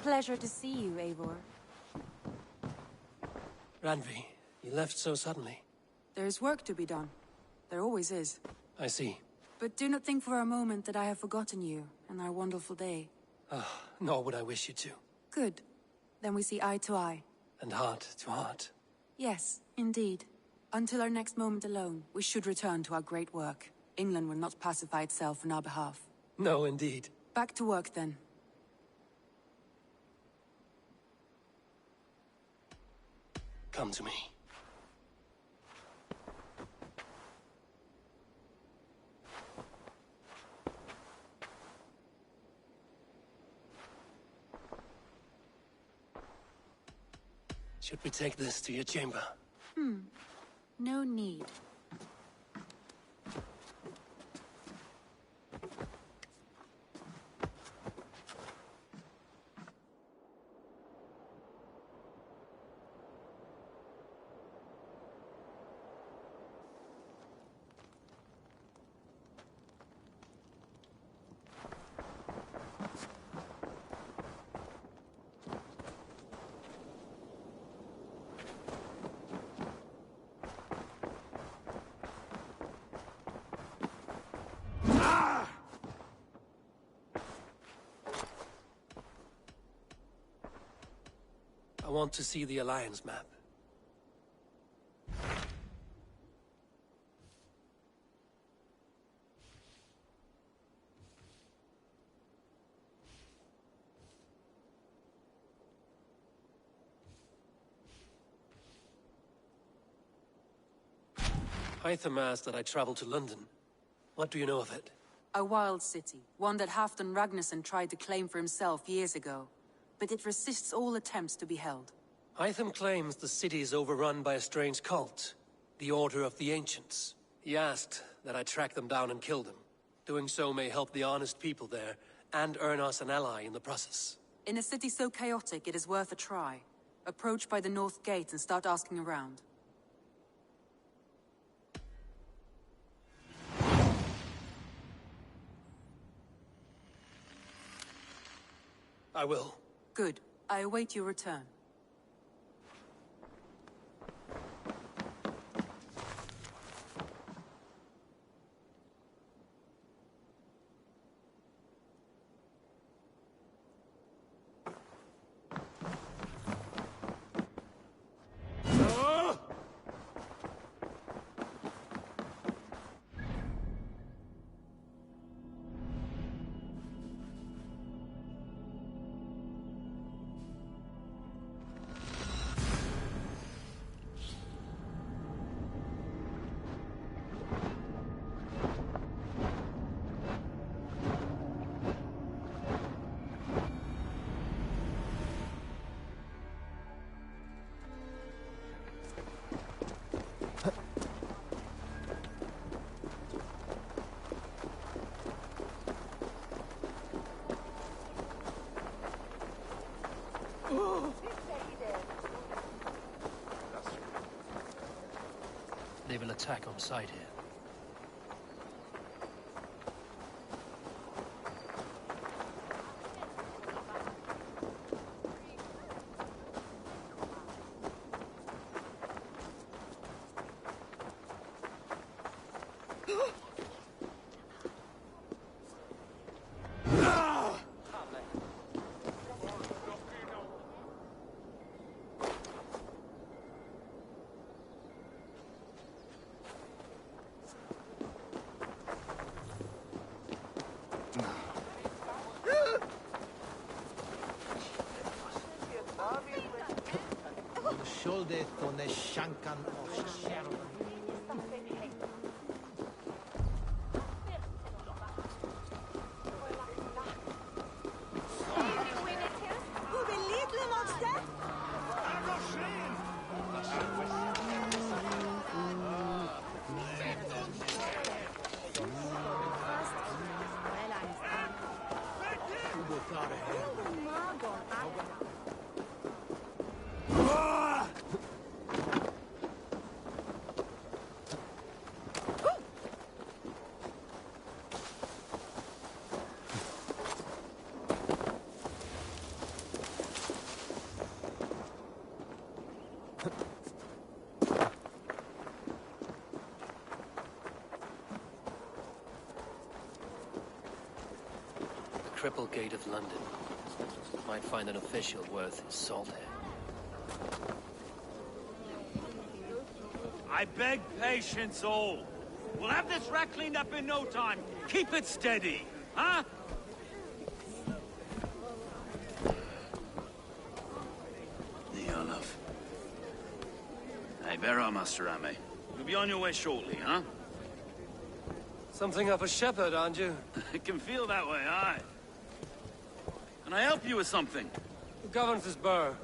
Pleasure to see you, Eivor. Randvi, you left so suddenly. There's work to be done. There always is. I see. But do not think for a moment that I have forgotten you and our wonderful day. Nor would I wish you to. Good. Then we see eye to eye. And heart to heart. Yes, indeed. Until our next moment alone, we should return to our great work. England will not pacify itself on our behalf. No, indeed. Back to work, then. Come to me. Should we take this to your chamber? No need. I want to see the Alliance map. Hytham asked that I travel to London. What do you know of it? A wild city, one that Halfdan Ragnarsson tried to claim for himself years ago. But it resists all attempts to be held. Hytham claims the city is overrun by a strange cult, the Order of the Ancients. He asked that I track them down and kill them. Doing so may help the honest people there, and earn us an ally in the process. In a city so chaotic, it is worth a try. Approach by the North Gate and start asking around. I will. Good. I await your return. They will attack on sight here. Shoulder to the shankan of shadow. triple gate of London. Might find an official worth his salt here. I beg patience, all. We'll have this wreck cleaned up in no time. Keep it steady, huh? The Olaf. Hey, bear up, Master Ame. You'll be on your way shortly, huh? Something of a shepherd, aren't you? It can feel that way, aye. Can I help you with something? Who governs this burgh?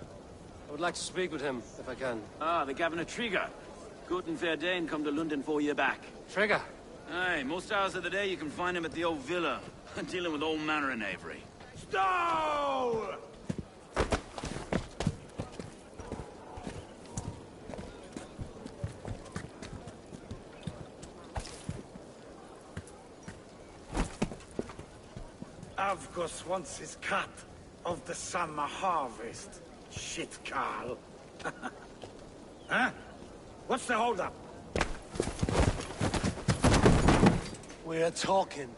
I would like to speak with him, if I can. Ah, the Governor Trigger. Good and fair Dane come to London 4 year back. Trigger? Aye, most hours of the day you can find him at the old villa, dealing with all manner of knavery. Stow! Avgos wants his cut of the summer harvest. Shit, Carl. Huh? What's the holdup? We're talking.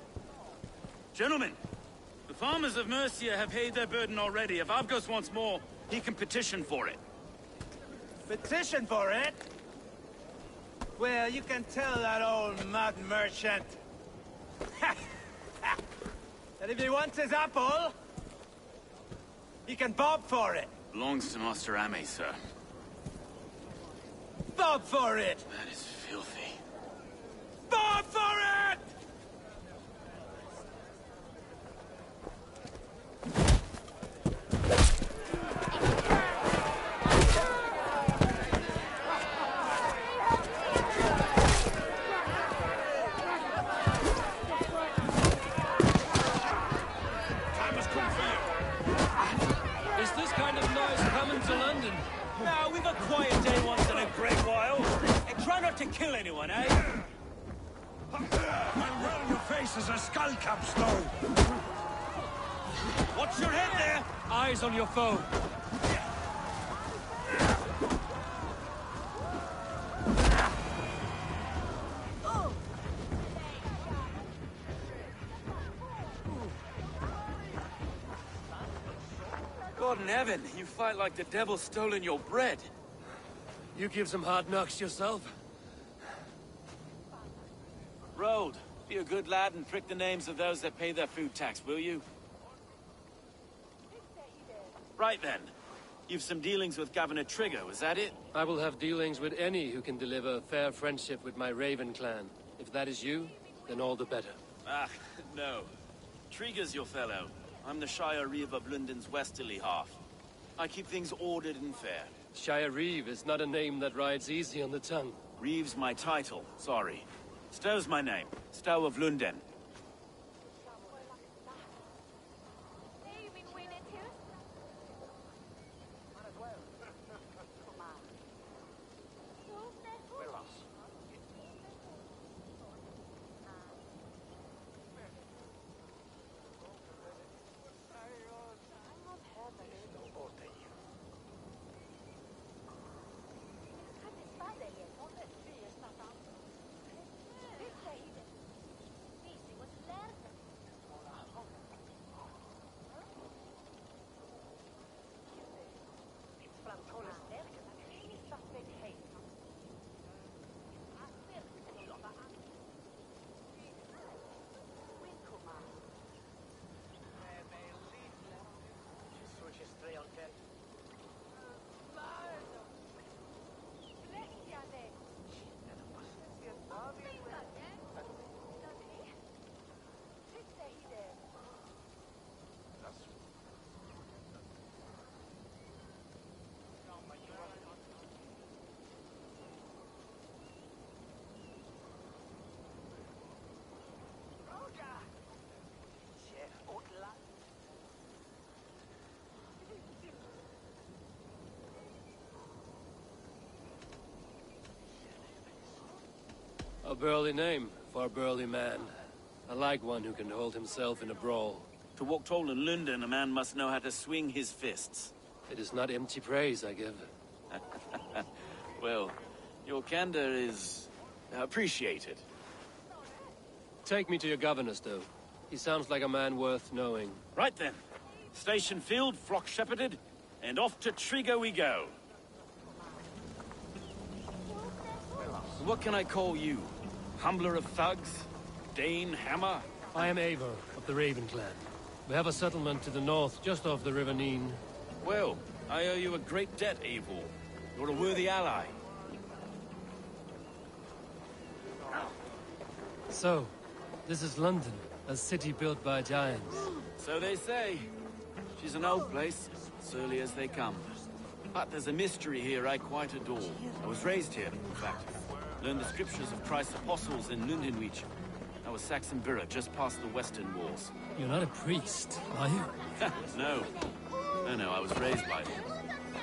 Gentlemen, the farmers of Mercia have paid their burden already. If Avgos wants more, he can petition for it. Petition for it? Well, you can tell that old mud merchant that if he wants his apple, he can bob for it. Belongs to Master Ame, sir. Bob for it! That is filthy. Bob for it! Now, we've a quiet day once in a great while. And try not to kill anyone, eh? I'll roll your face as a skull capstone. Watch your head there! Eyes on your foe. God in heaven, you fight like the devil's stolen your bread. You give some hard knocks yourself. Road, be a good lad and prick the names of those that pay their food tax, will you? Right then. You've some dealings with Governor Trigger, was that it? I will have dealings with any who can deliver fair friendship with my Raven clan. If that is you, then all the better. Ah, no. Trigger's your fellow. I'm the Shire Reeve of London's westerly half. I keep things ordered and fair. Shire Reeve is not a name that rides easy on the tongue. Reeve's my title, sorry. Stow's my name. Stow of London. A burly name for a burly man. I like one who can hold himself in a brawl. To walk tall in London, a man must know how to swing his fists. It is not empty praise I give. Well, your candor is appreciated. Take me to your governor, Stowe. He sounds like a man worth knowing. Right then. Station filled, flock shepherded, and off to Triga we go. So what can I call you? Humbler of thugs? Dane Hammer? I am Eivor of the Raven clan. We have a settlement to the north, just off the River Neen. Well, I owe you a great debt, Eivor. You're a worthy ally. So, this is London, a city built by giants. So they say. She's an old place, surly as they come. But there's a mystery here I quite adore. I was raised here, in fact. Learned the scriptures of Christ's apostles in Lundenwich. I was Saxon Borough, just past the western walls. You're not a priest, are you? No. No, I was raised by them.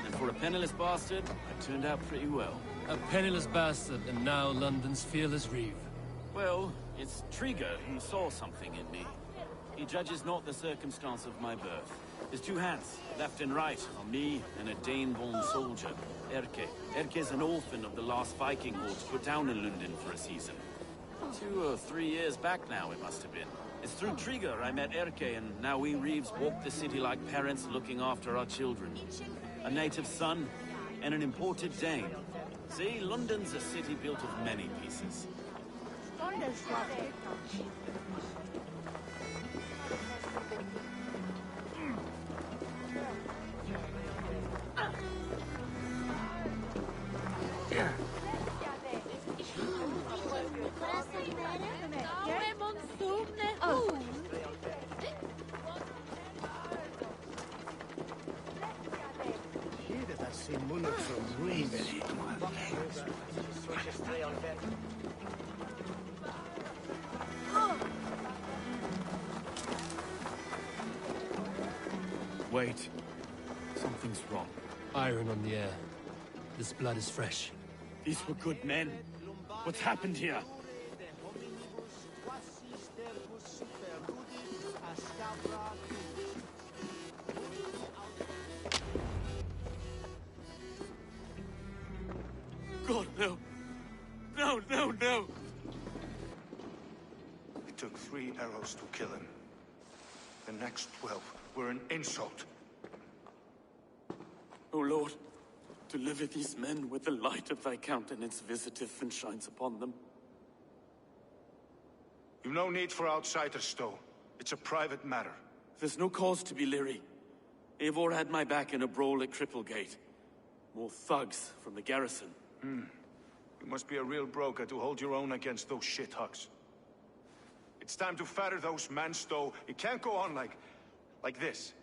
And for a penniless bastard, I turned out pretty well. A penniless bastard, and now London's fearless reeve. Well, it's Triga who saw something in me. He judges not the circumstance of my birth. His two hands, left and right, on me and a Dane-born soldier, Erke. Erke's an orphan of the last Viking hordes put down in London for a season. 2 or 3 years back now, it must have been. It's through Triga I met Erke, and now we Reeves walk the city like parents looking after our children. A native son, and an imported Dane. See, London's a city built of many pieces. Wait. Something's wrong. Iron on the air. This blood is fresh. These were good men. What's happened here? God, no. No. It took 3 arrows to kill him. The next 12 were an insult. O Lord, deliver these men with the light of thy countenance visiteth and shines upon them. You've no need for outsiders, Stowe. It's a private matter. There's no cause to be leery. Eivor had my back in a brawl at Cripplegate. More thugs from the garrison. You must be a real broker to hold your own against those shithugs. It's time to fetter those men, Stowe. It can't go on like this.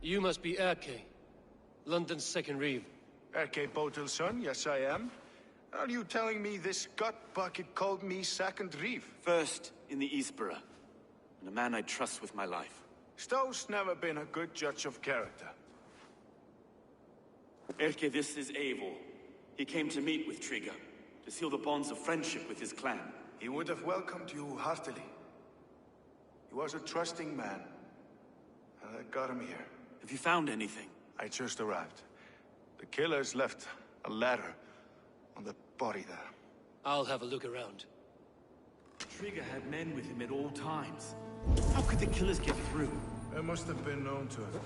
You must be Erke, London's second reeve. Erke Botil's son, yes I am. Are you telling me this gut-bucket called me second reeve? First in the Eastborough, and a man I trust with my life. Stowe's never been a good judge of character. Erke, this is Eivor. He came to meet with Triga, to seal the bonds of friendship with his clan. He would have welcomed you heartily. He was a trusting man, and I got him here. Have you found anything? I just arrived. The killers left a ladder on the body there. I'll have a look around. Triga had men with him at all times. How could the killers get through? They must have been known to him.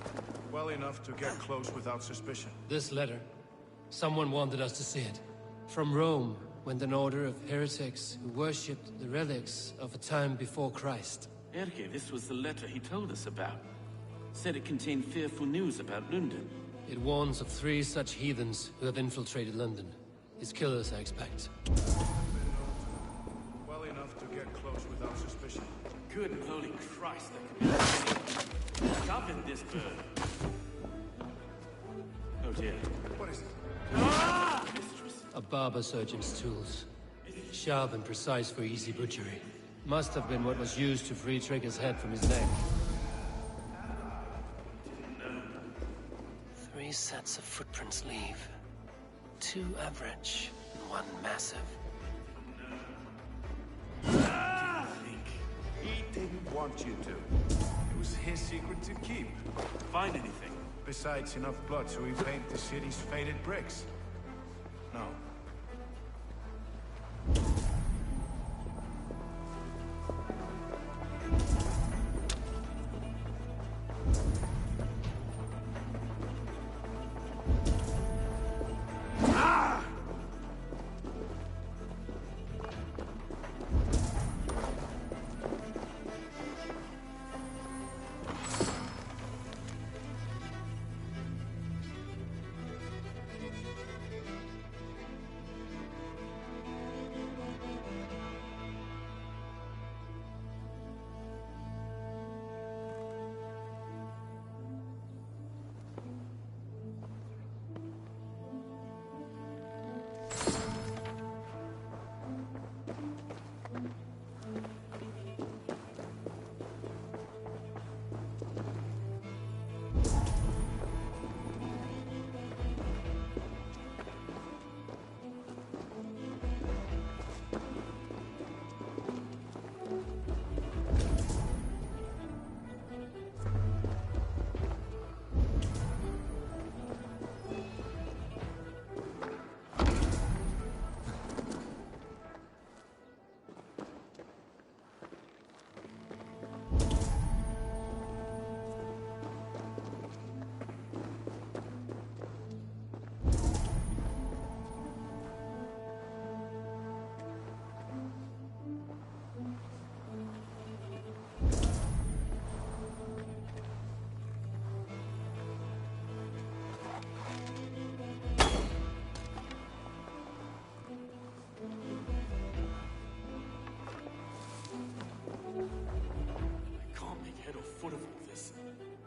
Well enough to get close without suspicion. This letter. Someone wanted us to see it. From Rome went an order of heretics who worshipped the relics of a time before Christ. Erke, this was the letter he told us about. Said it contained fearful news about London. It warns of 3 such heathens who have infiltrated London. His killers, I expect. Well enough to get close without suspicion. Good holy Christ, that could be shove in this bird. Oh dear. What is it? Ah! Mistress. A barber surgeon's tools. Sharp and precise for easy butchery. Must have been what was used to free Triga's head from his neck. 3 sets of footprints leave. 2 average, and 1 massive. He didn't want you to. It was his secret to keep. Find anything? Besides enough blood so he paint the city's faded bricks. No.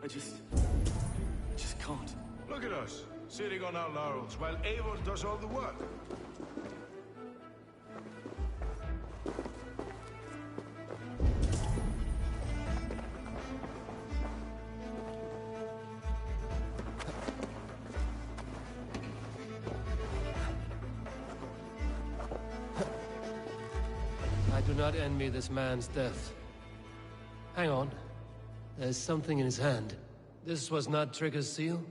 I just can't. Look at us, sitting on our laurels, while Eivor does all the work. I do not envy this man's death. Hang on. There's something in his hand. This was not Trigger's seal?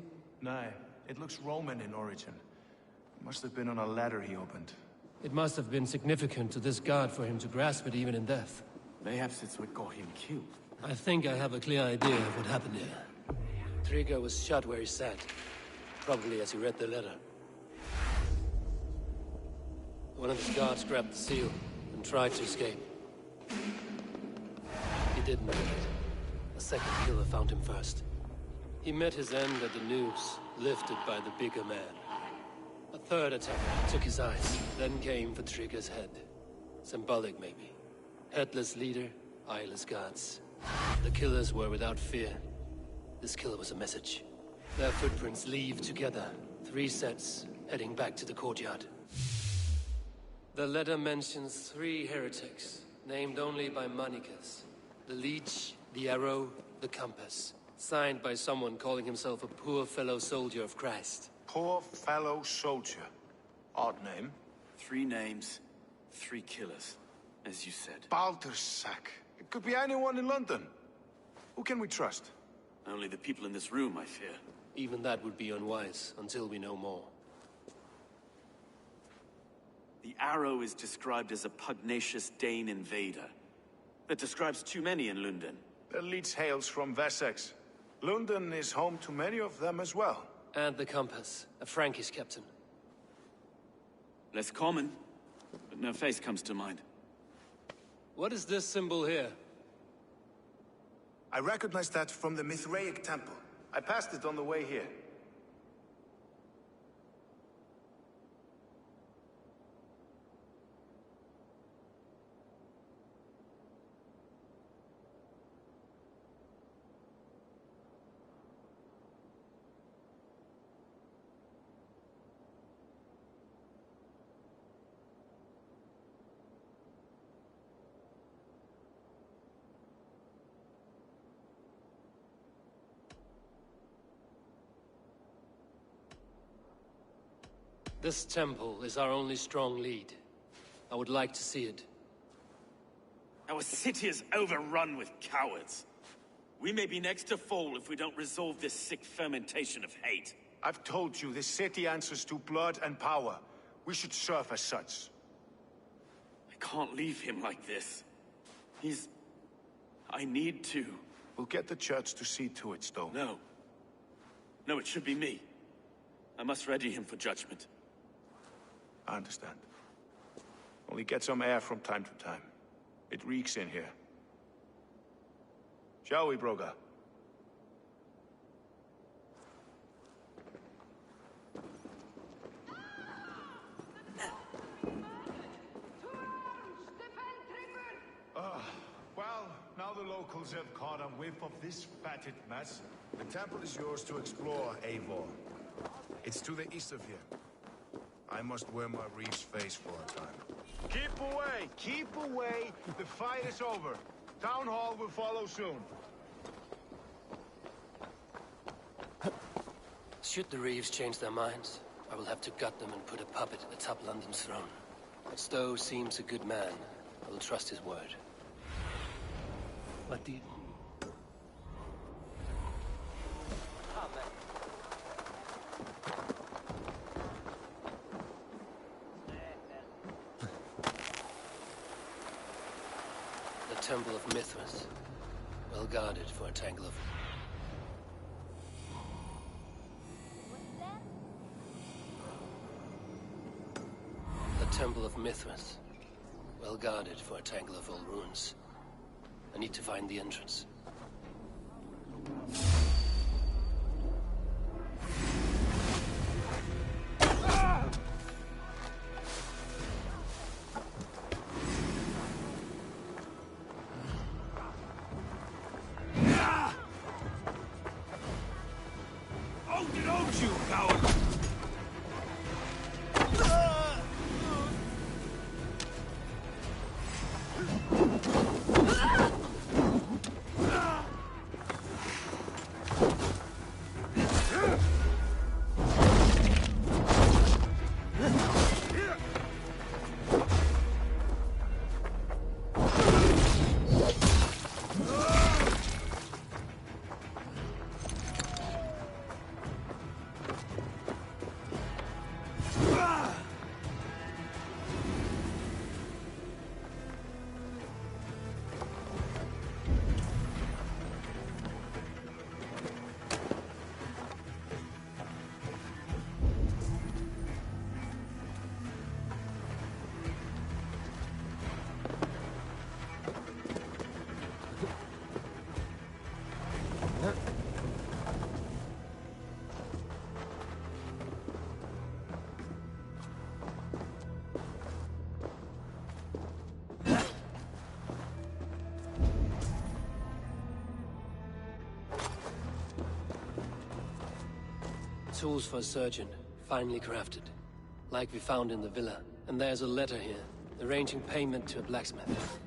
No, it looks Roman in origin. Must have been on a ladder he opened. It must have been significant to this god for him to grasp it even in death. Perhaps it's what got him killed. I think I have a clear idea of what happened here. Trigger was shot where he sat. Probably as he read the letter. One of his guards grabbed the seal and tried to escape. He didn't make it. A second killer found him first. He met his end at the noose, lifted by the bigger man. A third attacker took his eyes, then came for Trigger's head. Symbolic, maybe. Headless leader, eyeless guards. The killers were without fear. This kill was a message. Their footprints leave together. 3 sets, heading back to the courtyard. The letter mentions 3 heretics, named only by Manicus. The Leech, the Arrow, the Compass. Signed by someone calling himself a poor fellow soldier of Christ. Poor fellow soldier. Odd name. 3 names, 3 killers, as you said. Baldersack. It could be anyone in London. Who can we trust? Only the people in this room, I fear. Even that would be unwise, until we know more. The Arrow is described as a pugnacious Dane invader. That describes too many in London. The Leech hails from Wessex. London is home to many of them as well. And the Compass, a Frankish captain. Less common, but no face comes to mind. What is this symbol here? I recognize that from the Mithraic temple. I passed it on the way here. This temple is our only strong lead. I would like to see it. Our city is overrun with cowards. We may be next to fall if we don't resolve this sick fermentation of hate. I've told you, this city answers to blood and power. We should serve as such. I can't leave him like this. I need to. We'll get the church to see to it, Stone. No. No, it should be me. I must ready him for judgment. I understand. Only get some air from time to time. It reeks in here. Shall we, Broga? Well, now the locals have caught a whiff of this fatted mess. The temple is yours to explore, Eivor. It's to the east of here. I must wear my reef's face for a time. Keep away! Keep away! The fight is over. Town Hall will follow soon. Should the Reeves change their minds, I will have to gut them and put a puppet atop London's throne. But Stowe seems a good man. I will trust his word. What do you... The Temple of Mithras. Well guarded for a tangle of... The Temple of Mithras. Well guarded for a tangle of old ruins. I need to find the entrance. tools for a surgeon, finely crafted. Like we found in the villa. And there's a letter here, arranging payment to a blacksmith.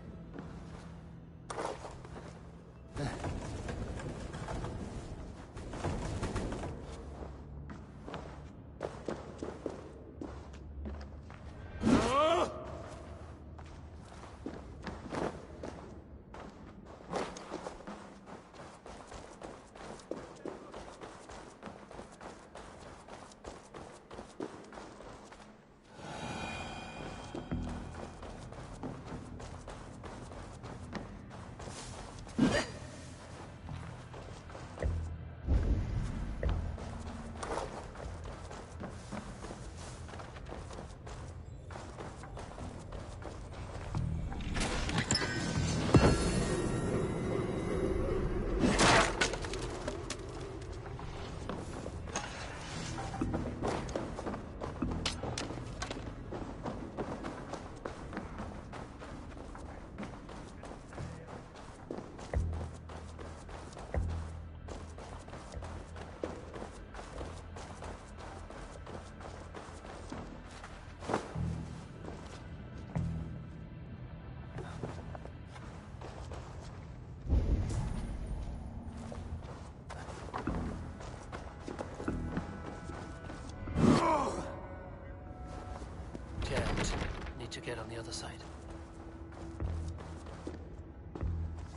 To get on the other side.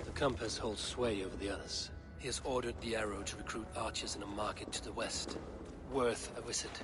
The compass holds sway over the others. He has ordered the arrow to recruit archers in a market to the west. Worth a visit.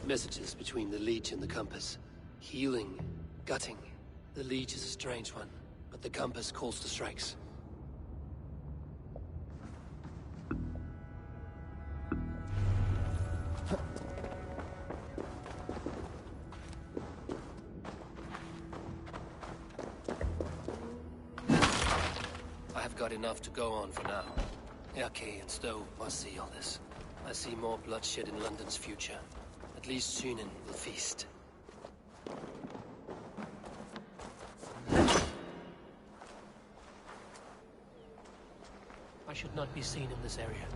Messages between the Leech and the Compass. Healing, gutting. The Leech is a strange one, but the Compass calls to strikes. I have got enough to go on for now. Erke and Stowe must see all this. I see more bloodshed in London's future. At least Sunan will feast. I should not be seen in this area.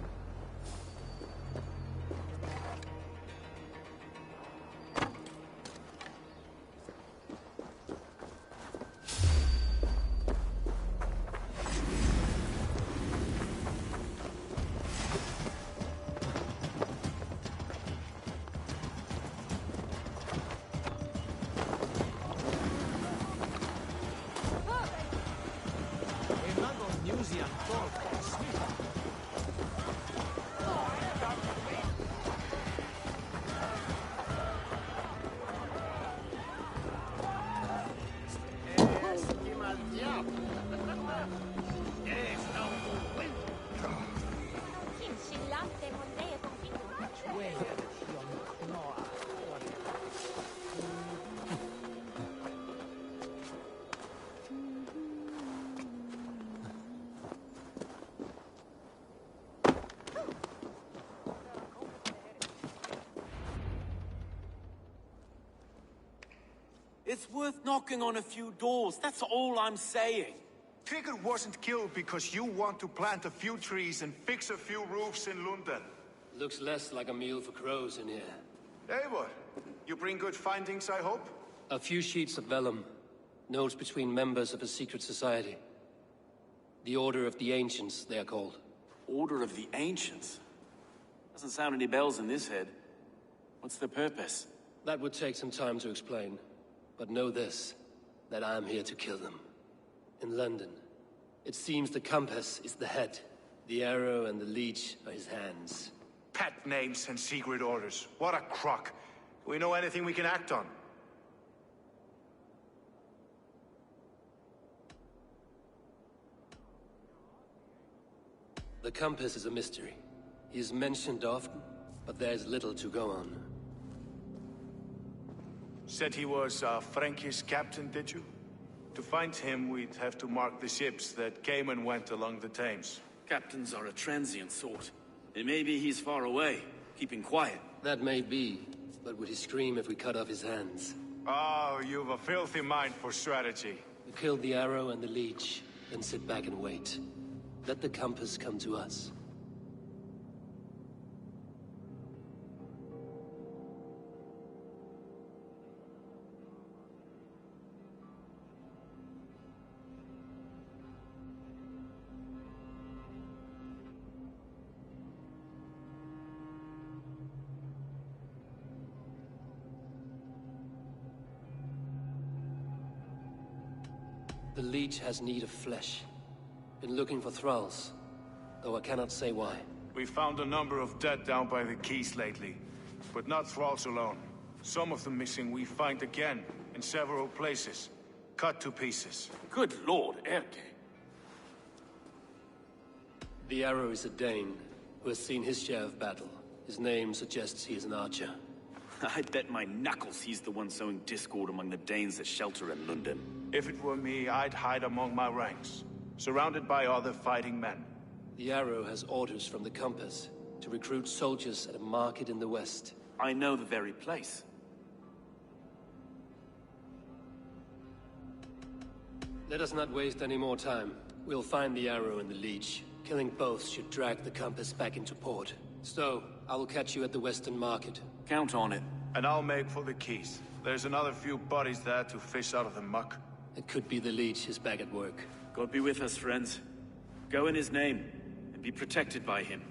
It's worth knocking on a few doors, that's all I'm saying. Tigger wasn't killed because you want to plant a few trees and fix a few roofs in London. Looks less like a meal for crows in here. Eivor, you bring good findings, I hope? A few sheets of vellum. Notes between members of a secret society. The Order of the Ancients, they are called. Order of the Ancients? Doesn't sound any bells in this head. What's the purpose? That would take some time to explain. But know this, that I am here to kill them. In London, it seems the compass is the head. The arrow and the leech are his hands. Pet names and secret orders. What a crock. Do we know anything we can act on? The compass is a mystery. He is mentioned often, but there's little to go on. Said he was a Frankish captain, did you? To find him, we'd have to mark the ships that came and went along the Thames. Captains are a transient sort. It may be he's far away, keeping quiet. That may be, but would he scream if we cut off his hands? Oh, you've a filthy mind for strategy. We kill the arrow and the leech, then sit back and wait. Let the compass come to us. The leech has need of flesh. Been looking for thralls, though I cannot say why. We found a number of dead down by the quays lately, but not thralls alone. Some of the missing we find again, in several places, cut to pieces. Good lord, Erke. The arrow is a Dane, who has seen his share of battle. His name suggests he is an archer. I bet my knuckles he's the one sowing discord among the Danes that shelter in London. If it were me, I'd hide among my ranks, surrounded by other fighting men. The arrow has orders from the compass to recruit soldiers at a market in the west. I know the very place. Let us not waste any more time. We'll find the arrow and the leech. Killing both should drag the compass back into port. So, I will catch you at the western market. Count on it. And I'll make for the quays. There's another few bodies there to fish out of the muck. It could be the leech is back at work. God be with us, friends. Go in his name, and be protected by him.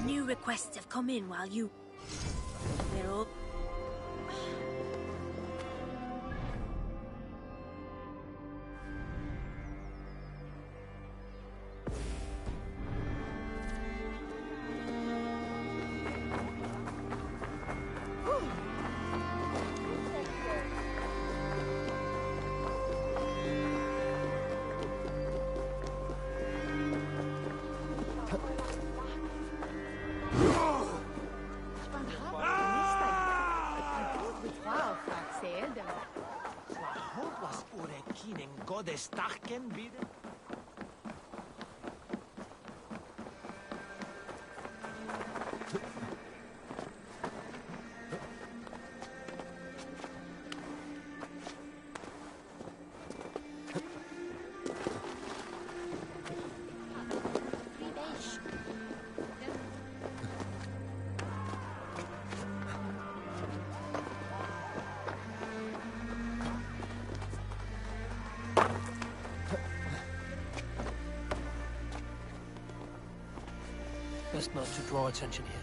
New requests have come in while you... They're all... de Stachen wieder? Best not to draw attention here.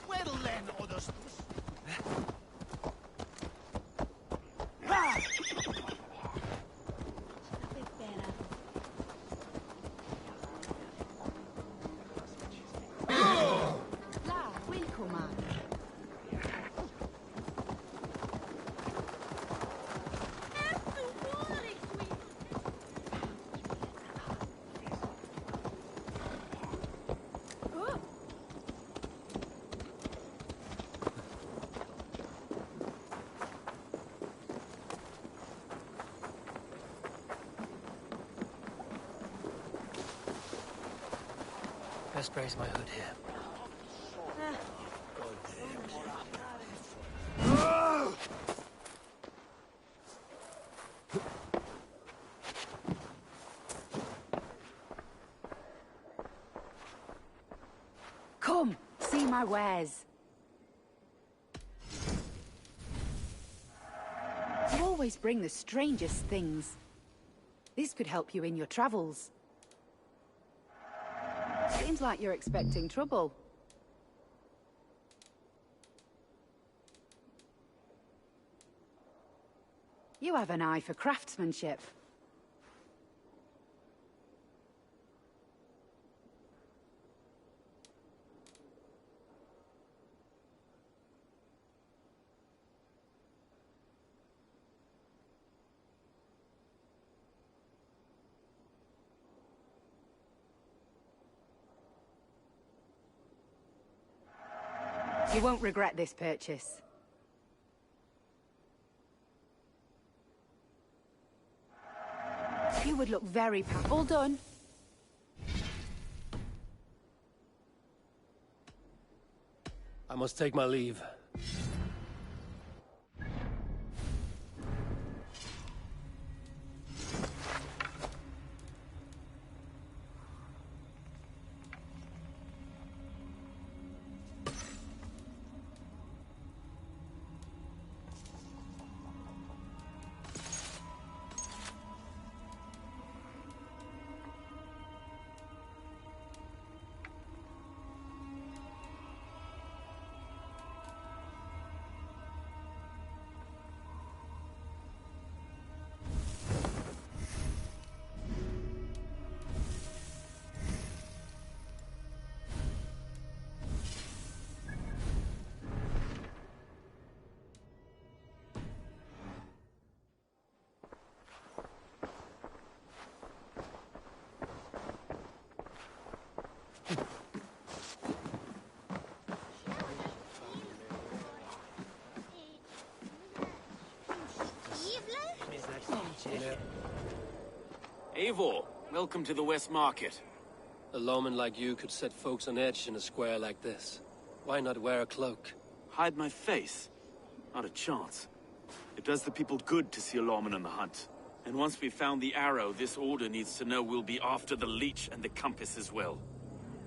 Well then, Odysseus. Best raise my hood here. Come, see my wares. You always bring the strangest things. This could help you in your travels. Seems like you're expecting trouble. You have an eye for craftsmanship. You won't regret this purchase. You would look very all done. I must take my leave. Eivor, welcome to the West Market. A lawman like you could set folks on edge in a square like this. Why not wear a cloak? Hide my face? Not a chance. It does the people good to see a lawman on the hunt. And once we've found the arrow, this order needs to know we'll be after the leech and the compass as well.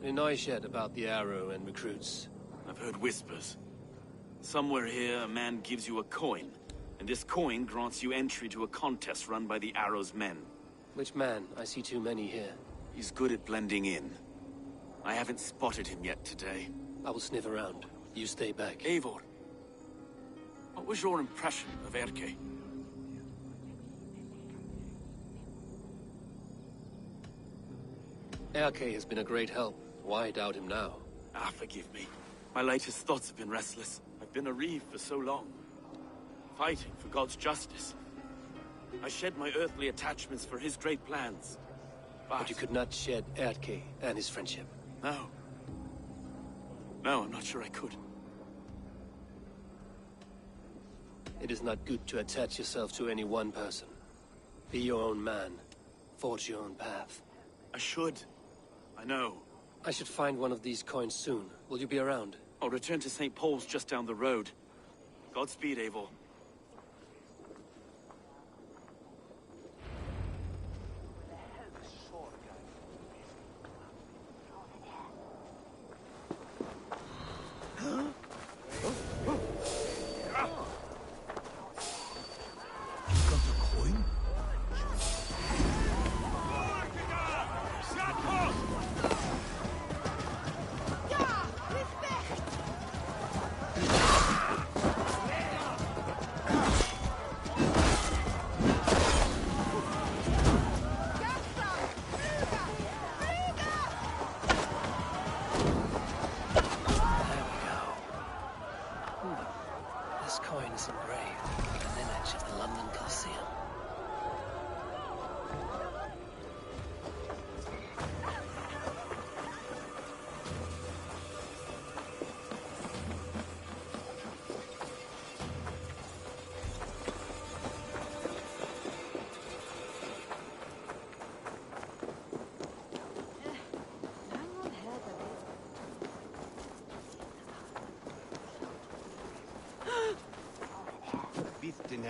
Any noise yet about the arrow and recruits? I've heard whispers. Somewhere here, a man gives you a coin, and this coin grants you entry to a contest run by the arrow's men. Which man? I see too many here. He's good at blending in. I haven't spotted him yet today. I will sniff around. You stay back. Eivor, what was your impression of Erke? Erke has been a great help. Why doubt him now? Ah, forgive me. My latest thoughts have been restless. I've been a reeve for so long. Fighting for God's justice. I shed my earthly attachments for his great plans. But you could not shed Erke and his friendship. No. No, I'm not sure I could. It is not good to attach yourself to any one person. Be your own man. Forge your own path. I should. I know. I should find one of these coins soon. Will you be around? I'll return to St. Paul's just down the road. Godspeed, Eivor.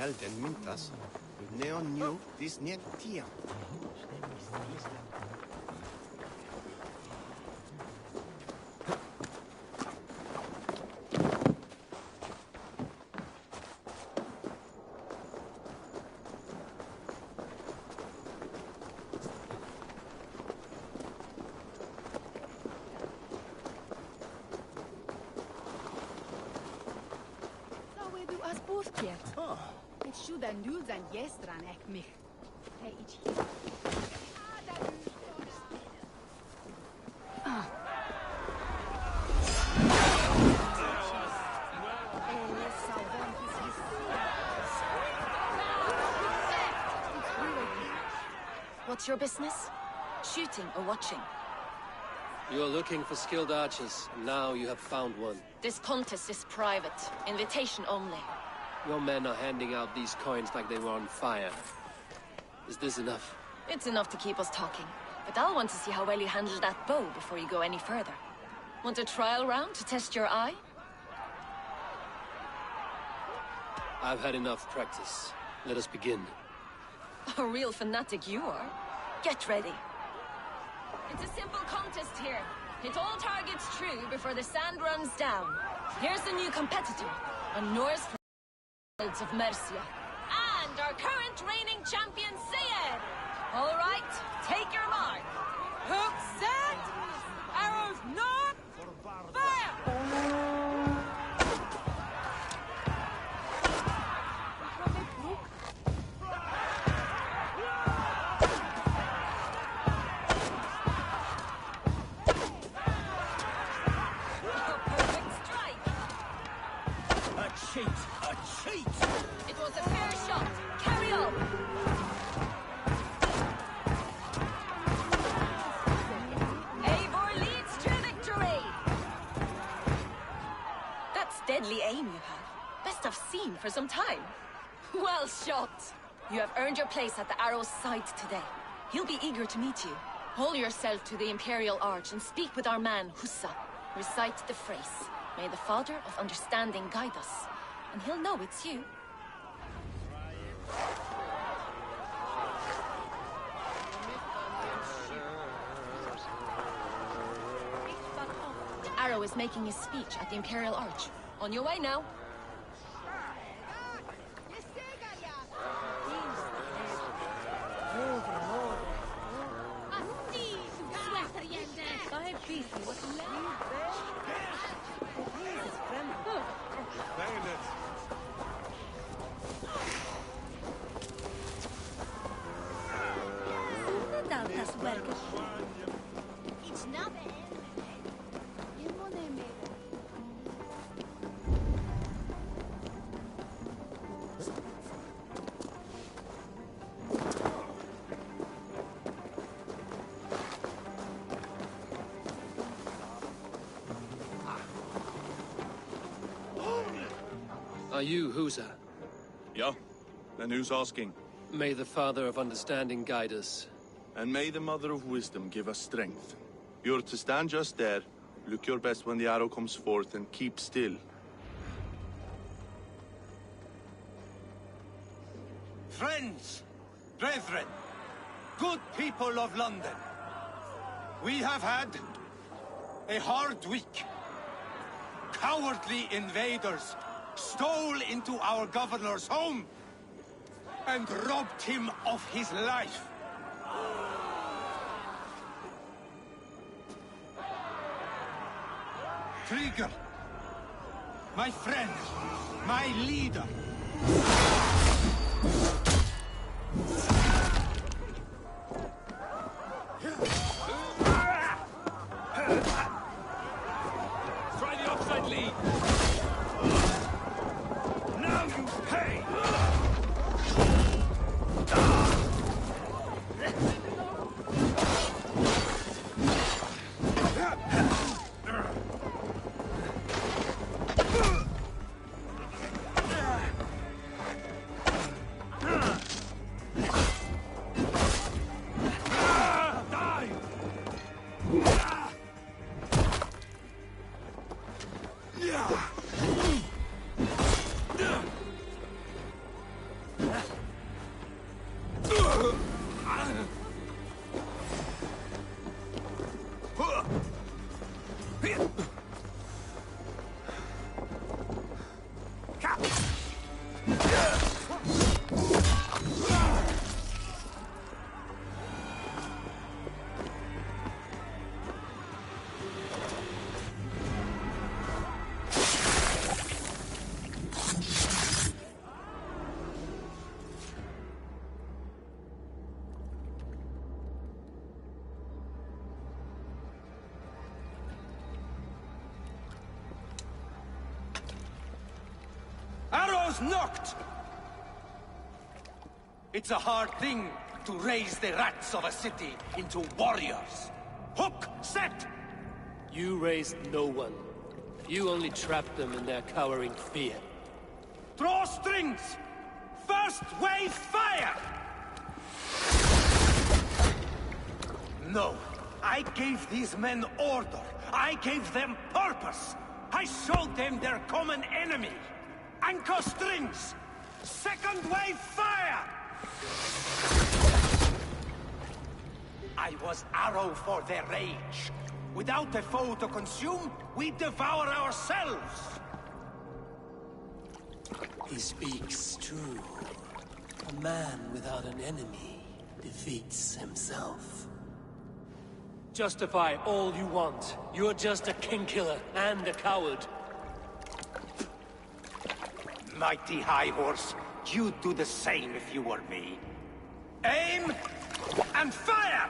Untitled Mithras, neon new this net tia. What's your business? Shooting or watching? You're looking for skilled archers, and now you have found one. This contest is private. Invitation only. Your men are handing out these coins like they were on fire. Is this enough? It's enough to keep us talking. But I'll want to see how well you handle that bow before you go any further. Want a trial round to test your eye? I've had enough practice. Let us begin. A real fanatic you are. Get ready. It's a simple contest here. Hit all targets true before the sand runs down. Here's the new competitor, a Norse from the Fields of Mercia. And our current reigning champion, Sigurd. All right, take your mark. Hooks set! Arrows not! Fire! A cheat! It was a fair shot. Carry on. Eivor leads to victory. That's deadly aim you have. Best I've seen for some time. Well shot. You have earned your place at the arrow's side today. He'll be eager to meet you. Haul yourself to the Imperial Arch and speak with our man, Hussa. Recite the phrase. May the Father of Understanding guide us. And he'll know it's you. Arrow is making his speech at the Imperial Arch. On your way now. Are you Husa? Yeah. Then who's asking? May the Father of Understanding guide us. And may the Mother of Wisdom give us strength. You're to stand just there, look your best when the arrow comes forth, and keep still. Friends, brethren, good people of London, we have had a hard week. Cowardly invaders stole into our governor's home and robbed him of his life. Trigger, my friend, my leader. Try the offside lead. Now you pay. Arrows knocked! It's a hard thing to raise the rats of a city into warriors. Hook, set! You raised no one. You only trapped them in their cowering fear. Draw strings! First wave fire! No, I gave these men order. I gave them purpose. I showed them their common enemy. Anchor strings! Second wave fire! I was arrow for their rage. Without a foe to consume, we devour ourselves! He speaks true. A man without an enemy defeats himself. Justify all you want. You're just a king-killer and a coward. Mighty High Horse, you'd do the same if you were me. Aim and fire!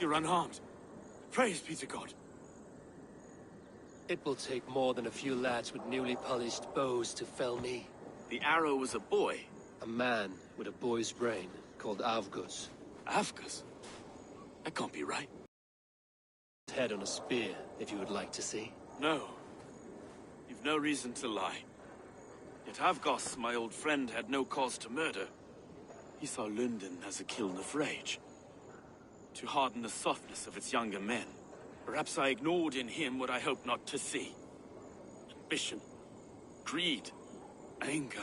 are unharmed. Praise be to God. It will take more than a few lads with newly polished bows to fell me. The arrow was a boy. A man with a boy's brain, called Avgus. Avgus? That can't be right. Head on a spear, if you would like to see. No. You've no reason to lie. Yet Avgos, my old friend, had no cause to murder. He saw London as a kiln of rage, to harden the softness of its younger men. Perhaps I ignored in him what I hoped not to see. Ambition, greed, anger.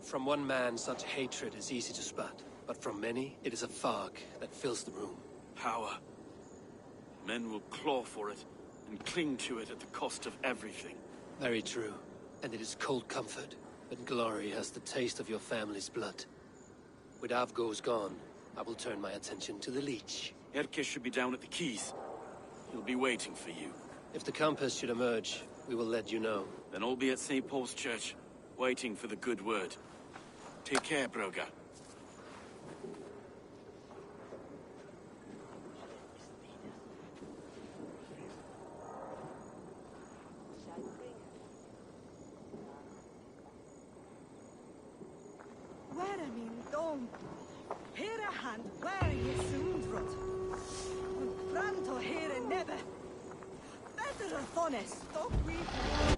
From one man, such hatred is easy to spot, but from many, it is a fog that fills the room. Power. Men will claw for it, and cling to it at the cost of everything. Very true. And it is cold comfort, but glory has the taste of your family's blood. With Avgos gone, I will turn my attention to the Leech. Erke should be down at the quays. He'll be waiting for you. If the compass should emerge, we will let you know. Then I'll be at St. Paul's Church, waiting for the good word. Take care, Broga. Where I mean, don't. Here a hand, where you soon rot. Franto here and never. Better a honest, stop weeping.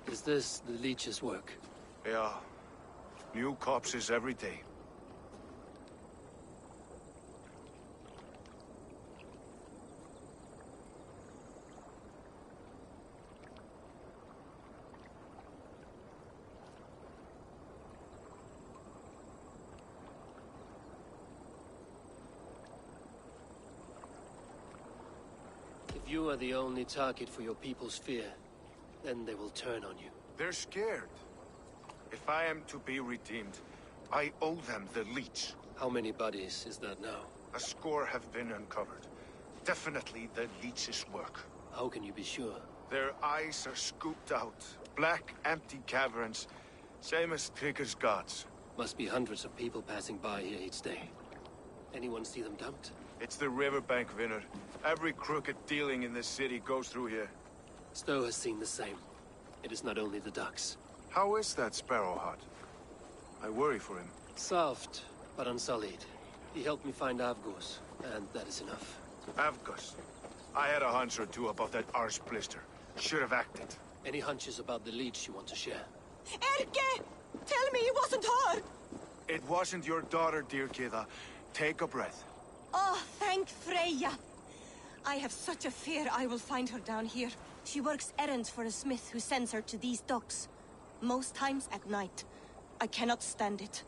Is this the Leech's work? Yeah. New corpses every day. If you are the only target for your people's fear, then they will turn on you. They're scared. If I am to be redeemed, I owe them the Leech. How many bodies is that now? A score have been uncovered. Definitely the Leech's work. How can you be sure? Their eyes are scooped out. Black, empty caverns. Same as Trigger's gods. Must be hundreds of people passing by here each day. Anyone see them dumped? It's the riverbank, Vinner. Every crooked dealing in this city goes through here. Stowe has seen the same. It is not only the ducks. How is that Sparrow hut? I worry for him. Soft, but unsullied. He helped me find Avgos, and that is enough. Avgos? I had a hunch or two about that arse blister. Should have acted. Any hunches about the Leech you want to share? Erke! Tell me it wasn't her! It wasn't your daughter, dear Kida. Take a breath. Oh, thank Freya. I have such a fear I will find her down here. She works errands for a smith who sends her to these docks. Most times at night. I cannot stand it.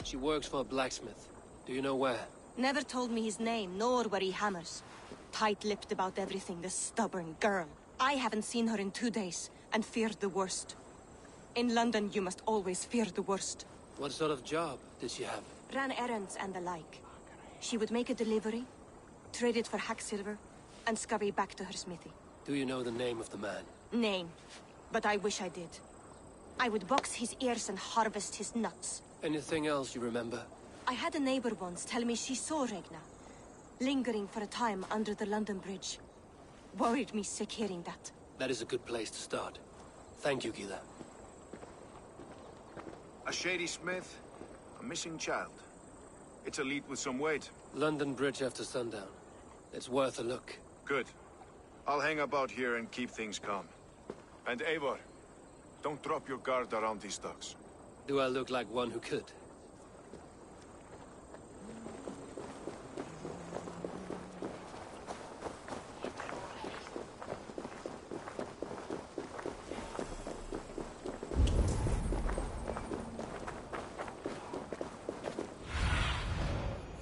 She works for a blacksmith. Do you know where? Never told me his name, nor where he hammers. Tight-lipped about everything, the stubborn girl. I haven't seen her in 2 days, and feared the worst. In London, you must always fear the worst. What sort of job did she have? Ran errands and the like. She would make a delivery, trade it for hack silver, and scurry back to her smithy. Do you know the name of the man? Name. But I wish I did. I would box his ears and harvest his nuts. Anything else you remember? I had a neighbor once tell me she saw Regna, lingering for a time under the London Bridge. Worried me sick hearing that. That is a good place to start. Thank you, Gila. A shady smith, a missing child. It's a lead with some weight. London Bridge after sundown. It's worth a look. Good. I'll hang about here and keep things calm. And Eivor, Don't drop your guard around these ducks. Do I look like one who could?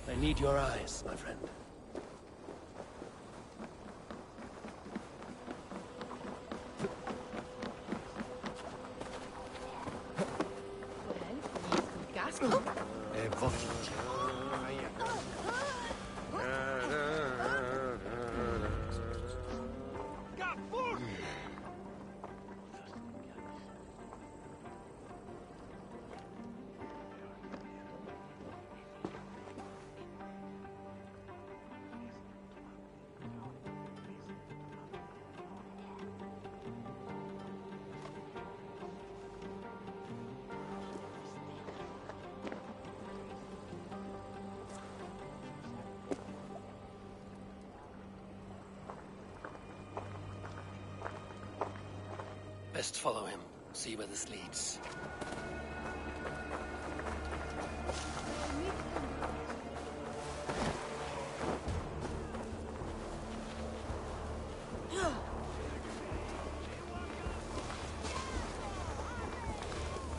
I need your eyes, my friend. Best follow him, see where this leads.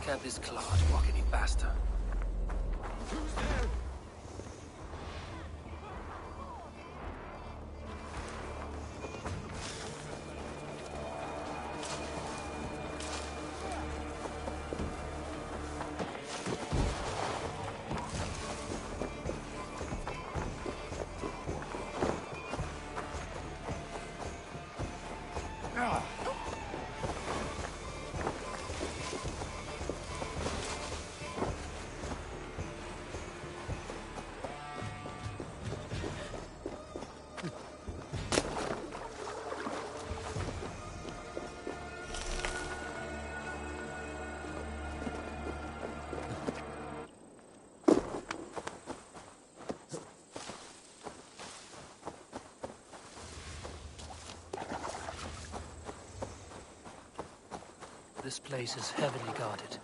Camp is closed, walk any faster. This place is heavily guarded.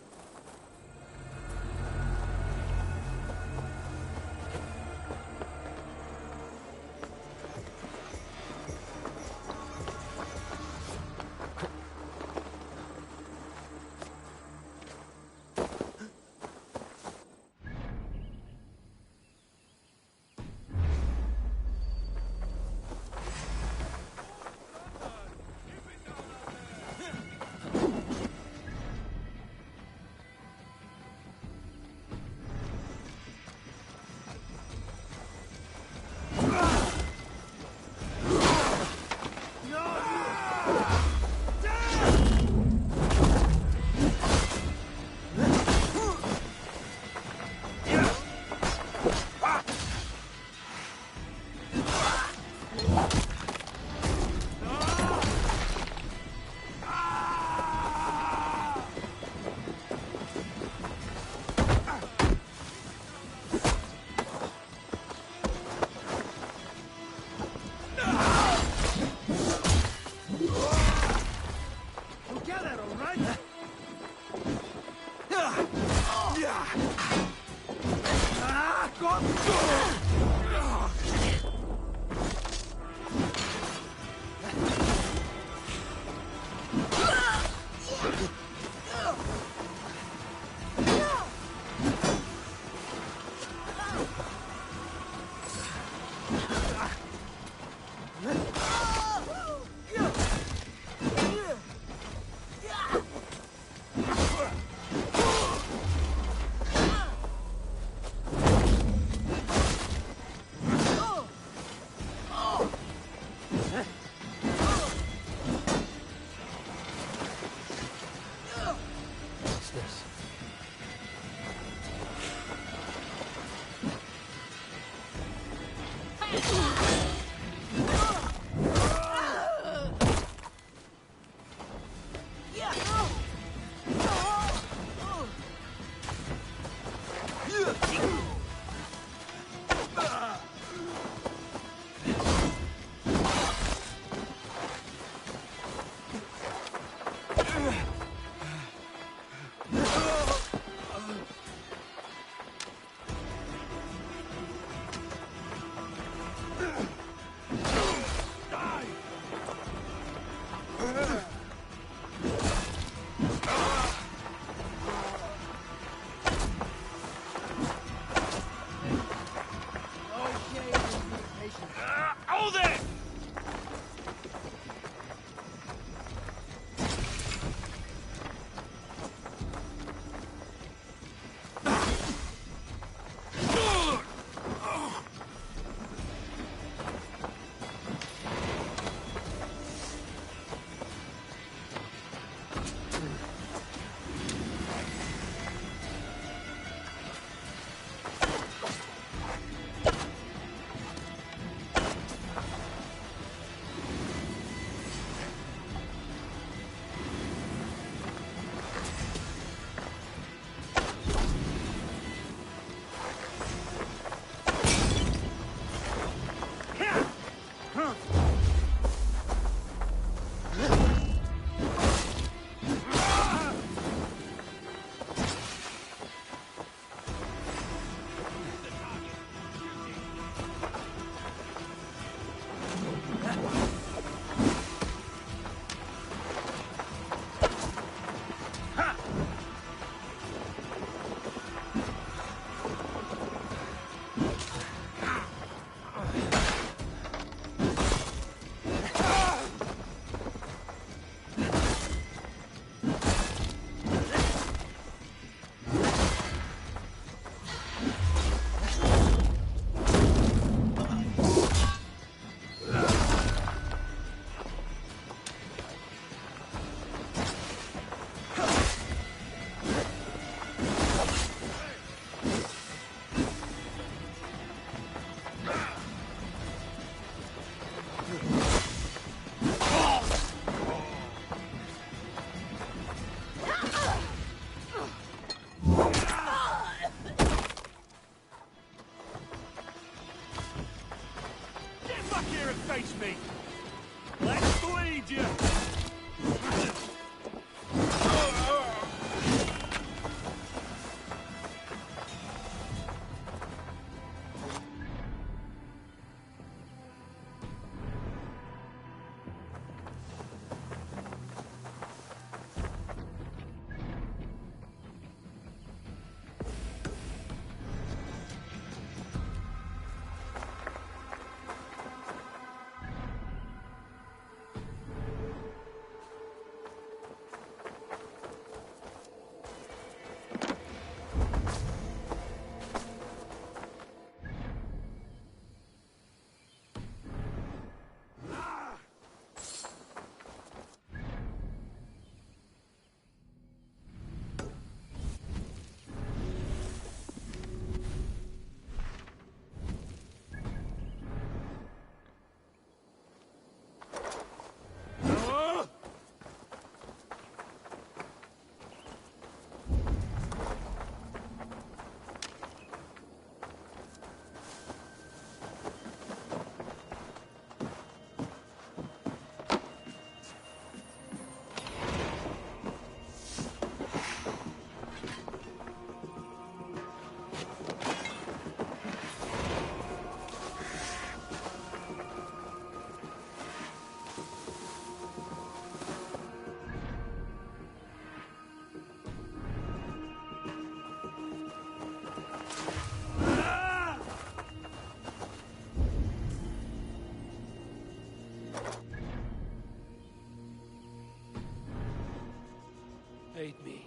Aid me.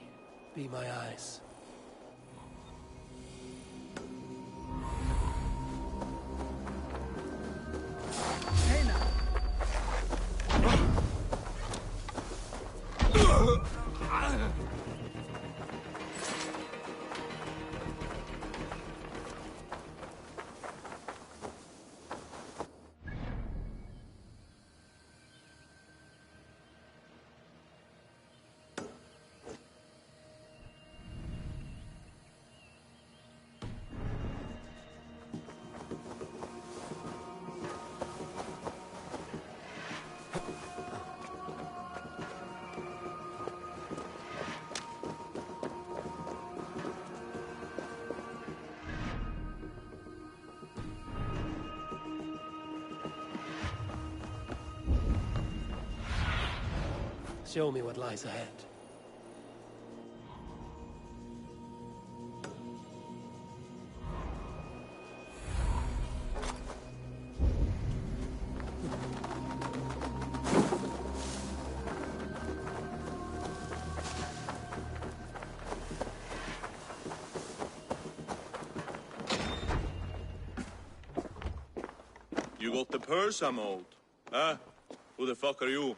Be my eyes. Show me what lies ahead. You got the purse I'm owed? Huh? Who the fuck are you?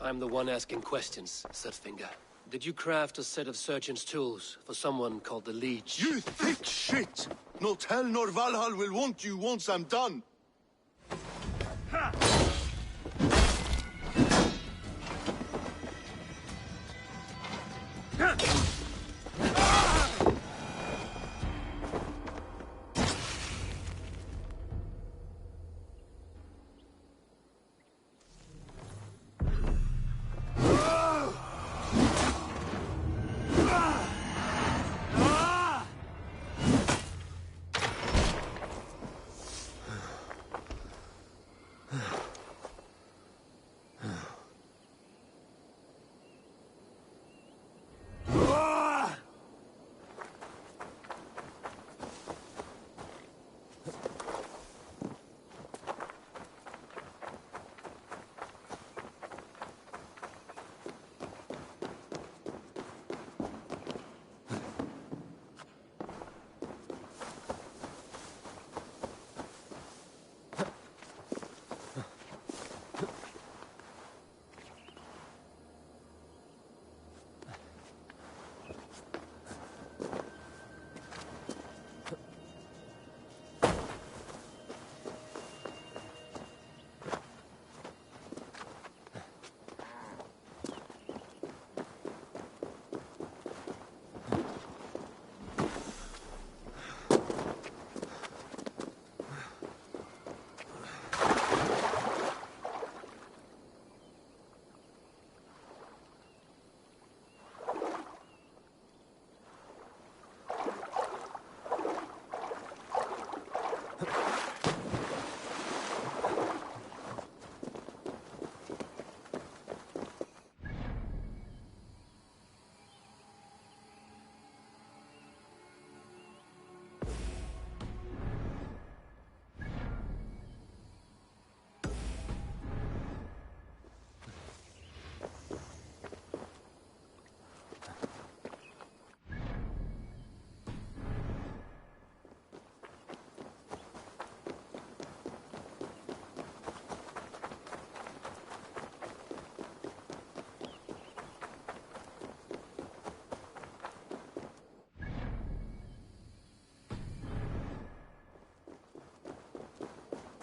I'm the one asking questions, Surfinger. Did you craft a set of surgeon's tools for someone called the Leech? You thick shit! Not hell nor Valhalla will want you once I'm done!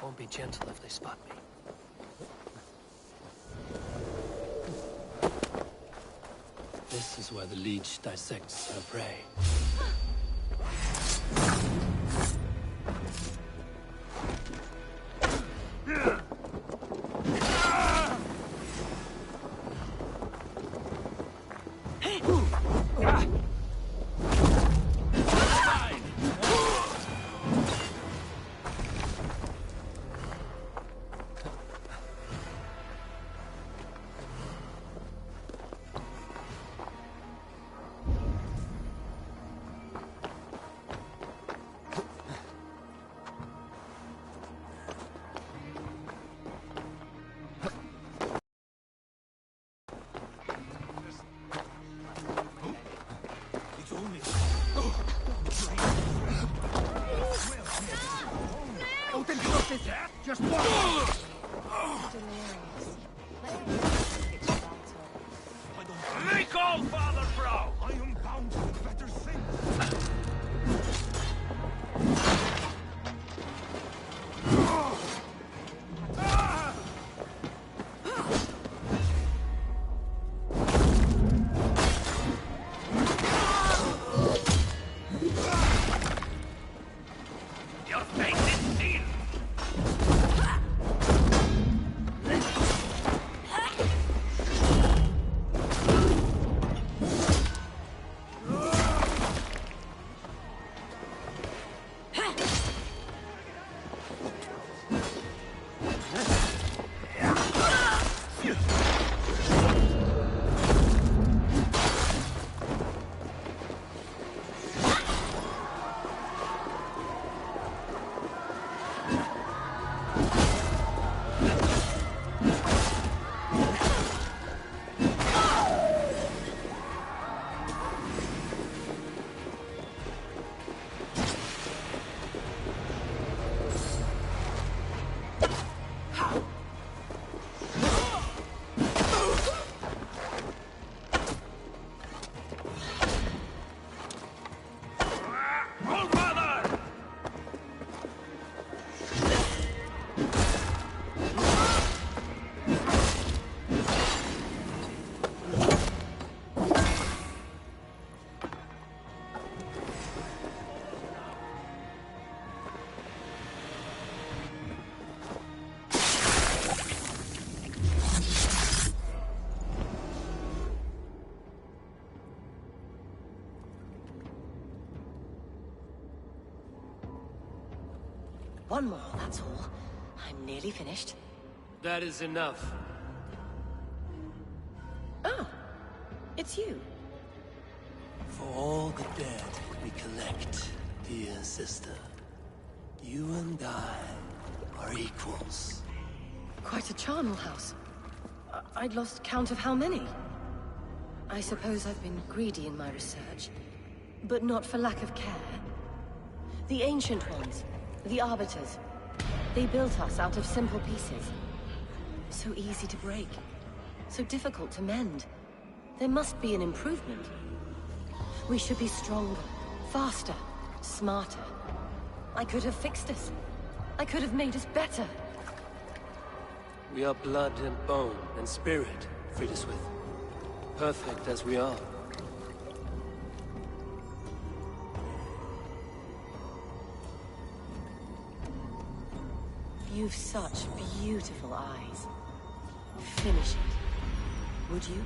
Won't be gentle if they spot me. This is where the Leech dissects her prey. just one! Recall, Father Frau! I am bound to better things! Your fate is sealed! One more, that's all. I'm nearly finished. That is enough. Oh, it's you. For all the dead we collect, dear sister, you and I are equals. Quite a charnel house. I'd lost count of how many. I suppose I've been greedy in my research, but not for lack of care. The Ancient Ones, the Arbiters, they built us out of simple pieces. So easy to break, so difficult to mend. There must be an improvement. We should be stronger, faster, smarter. I could have fixed us. I could have made us better. We are blood and bone and spirit, Frideswith. Perfect as we are. You've such beautiful eyes. Finish it, would you?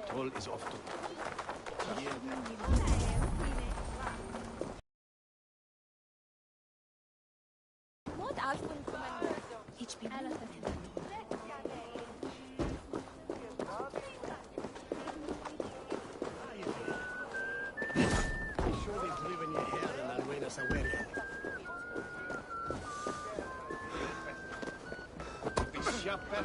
Toll is off to... Ich bin Sure we've driven your hair and Almena's aware. Bishopper.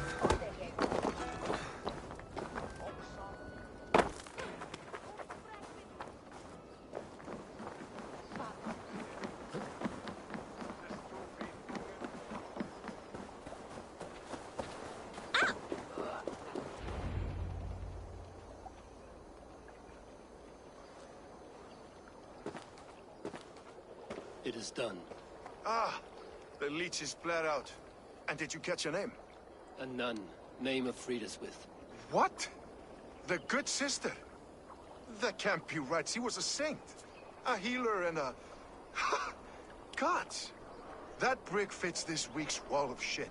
It is done. Ah, the leech is bled out. And did you catch her name? A nun, name of Frideswith. What? The good sister? That can't be right. She was a saint. A healer and a... Gods! That brick fits this week's wall of shit.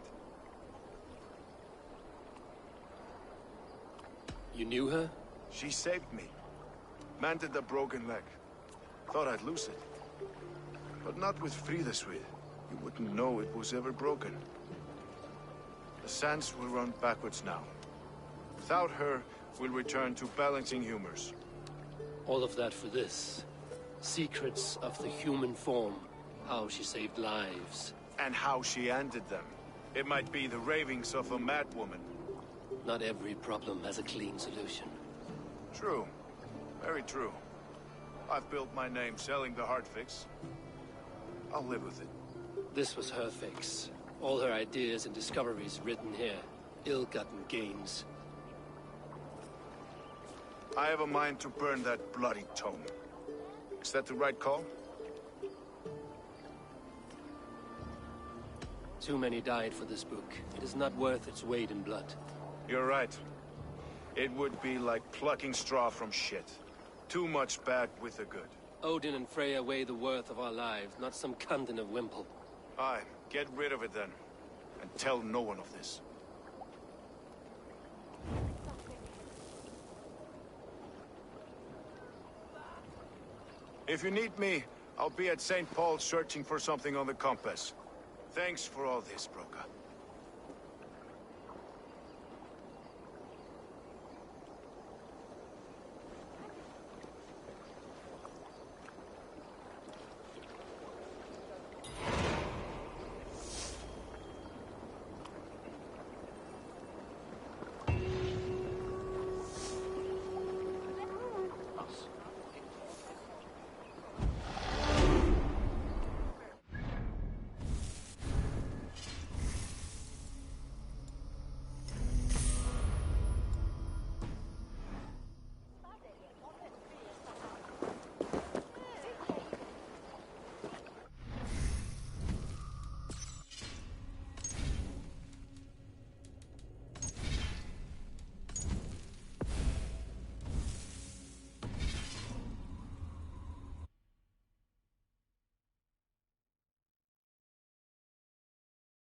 You knew her? She saved me. Mended a broken leg. Thought I'd lose it. But not with Frideswith. You wouldn't know it was ever broken. The sands will run backwards now. Without her, we'll return to balancing humors. All of that for this. Secrets of the human form. How she saved lives. And how she ended them. It might be the ravings of a madwoman. Not every problem has a clean solution. True. Very true. I've built my name selling the heart fix. I'll live with it. This was her fix. All her ideas and discoveries written here. Ill-gotten gains. I have a mind to burn that bloody tome. Is that the right call? Too many died for this book. It is not worth its weight in blood. You're right. It would be like plucking straw from shit. Too much bad with the good. Odin and Freya weigh the worth of our lives, not some cunt in a wimple. Aye, get rid of it then. And tell no one of this. If you need me, I'll be at St. Paul's searching for something on the compass. Thanks for all this, Broka.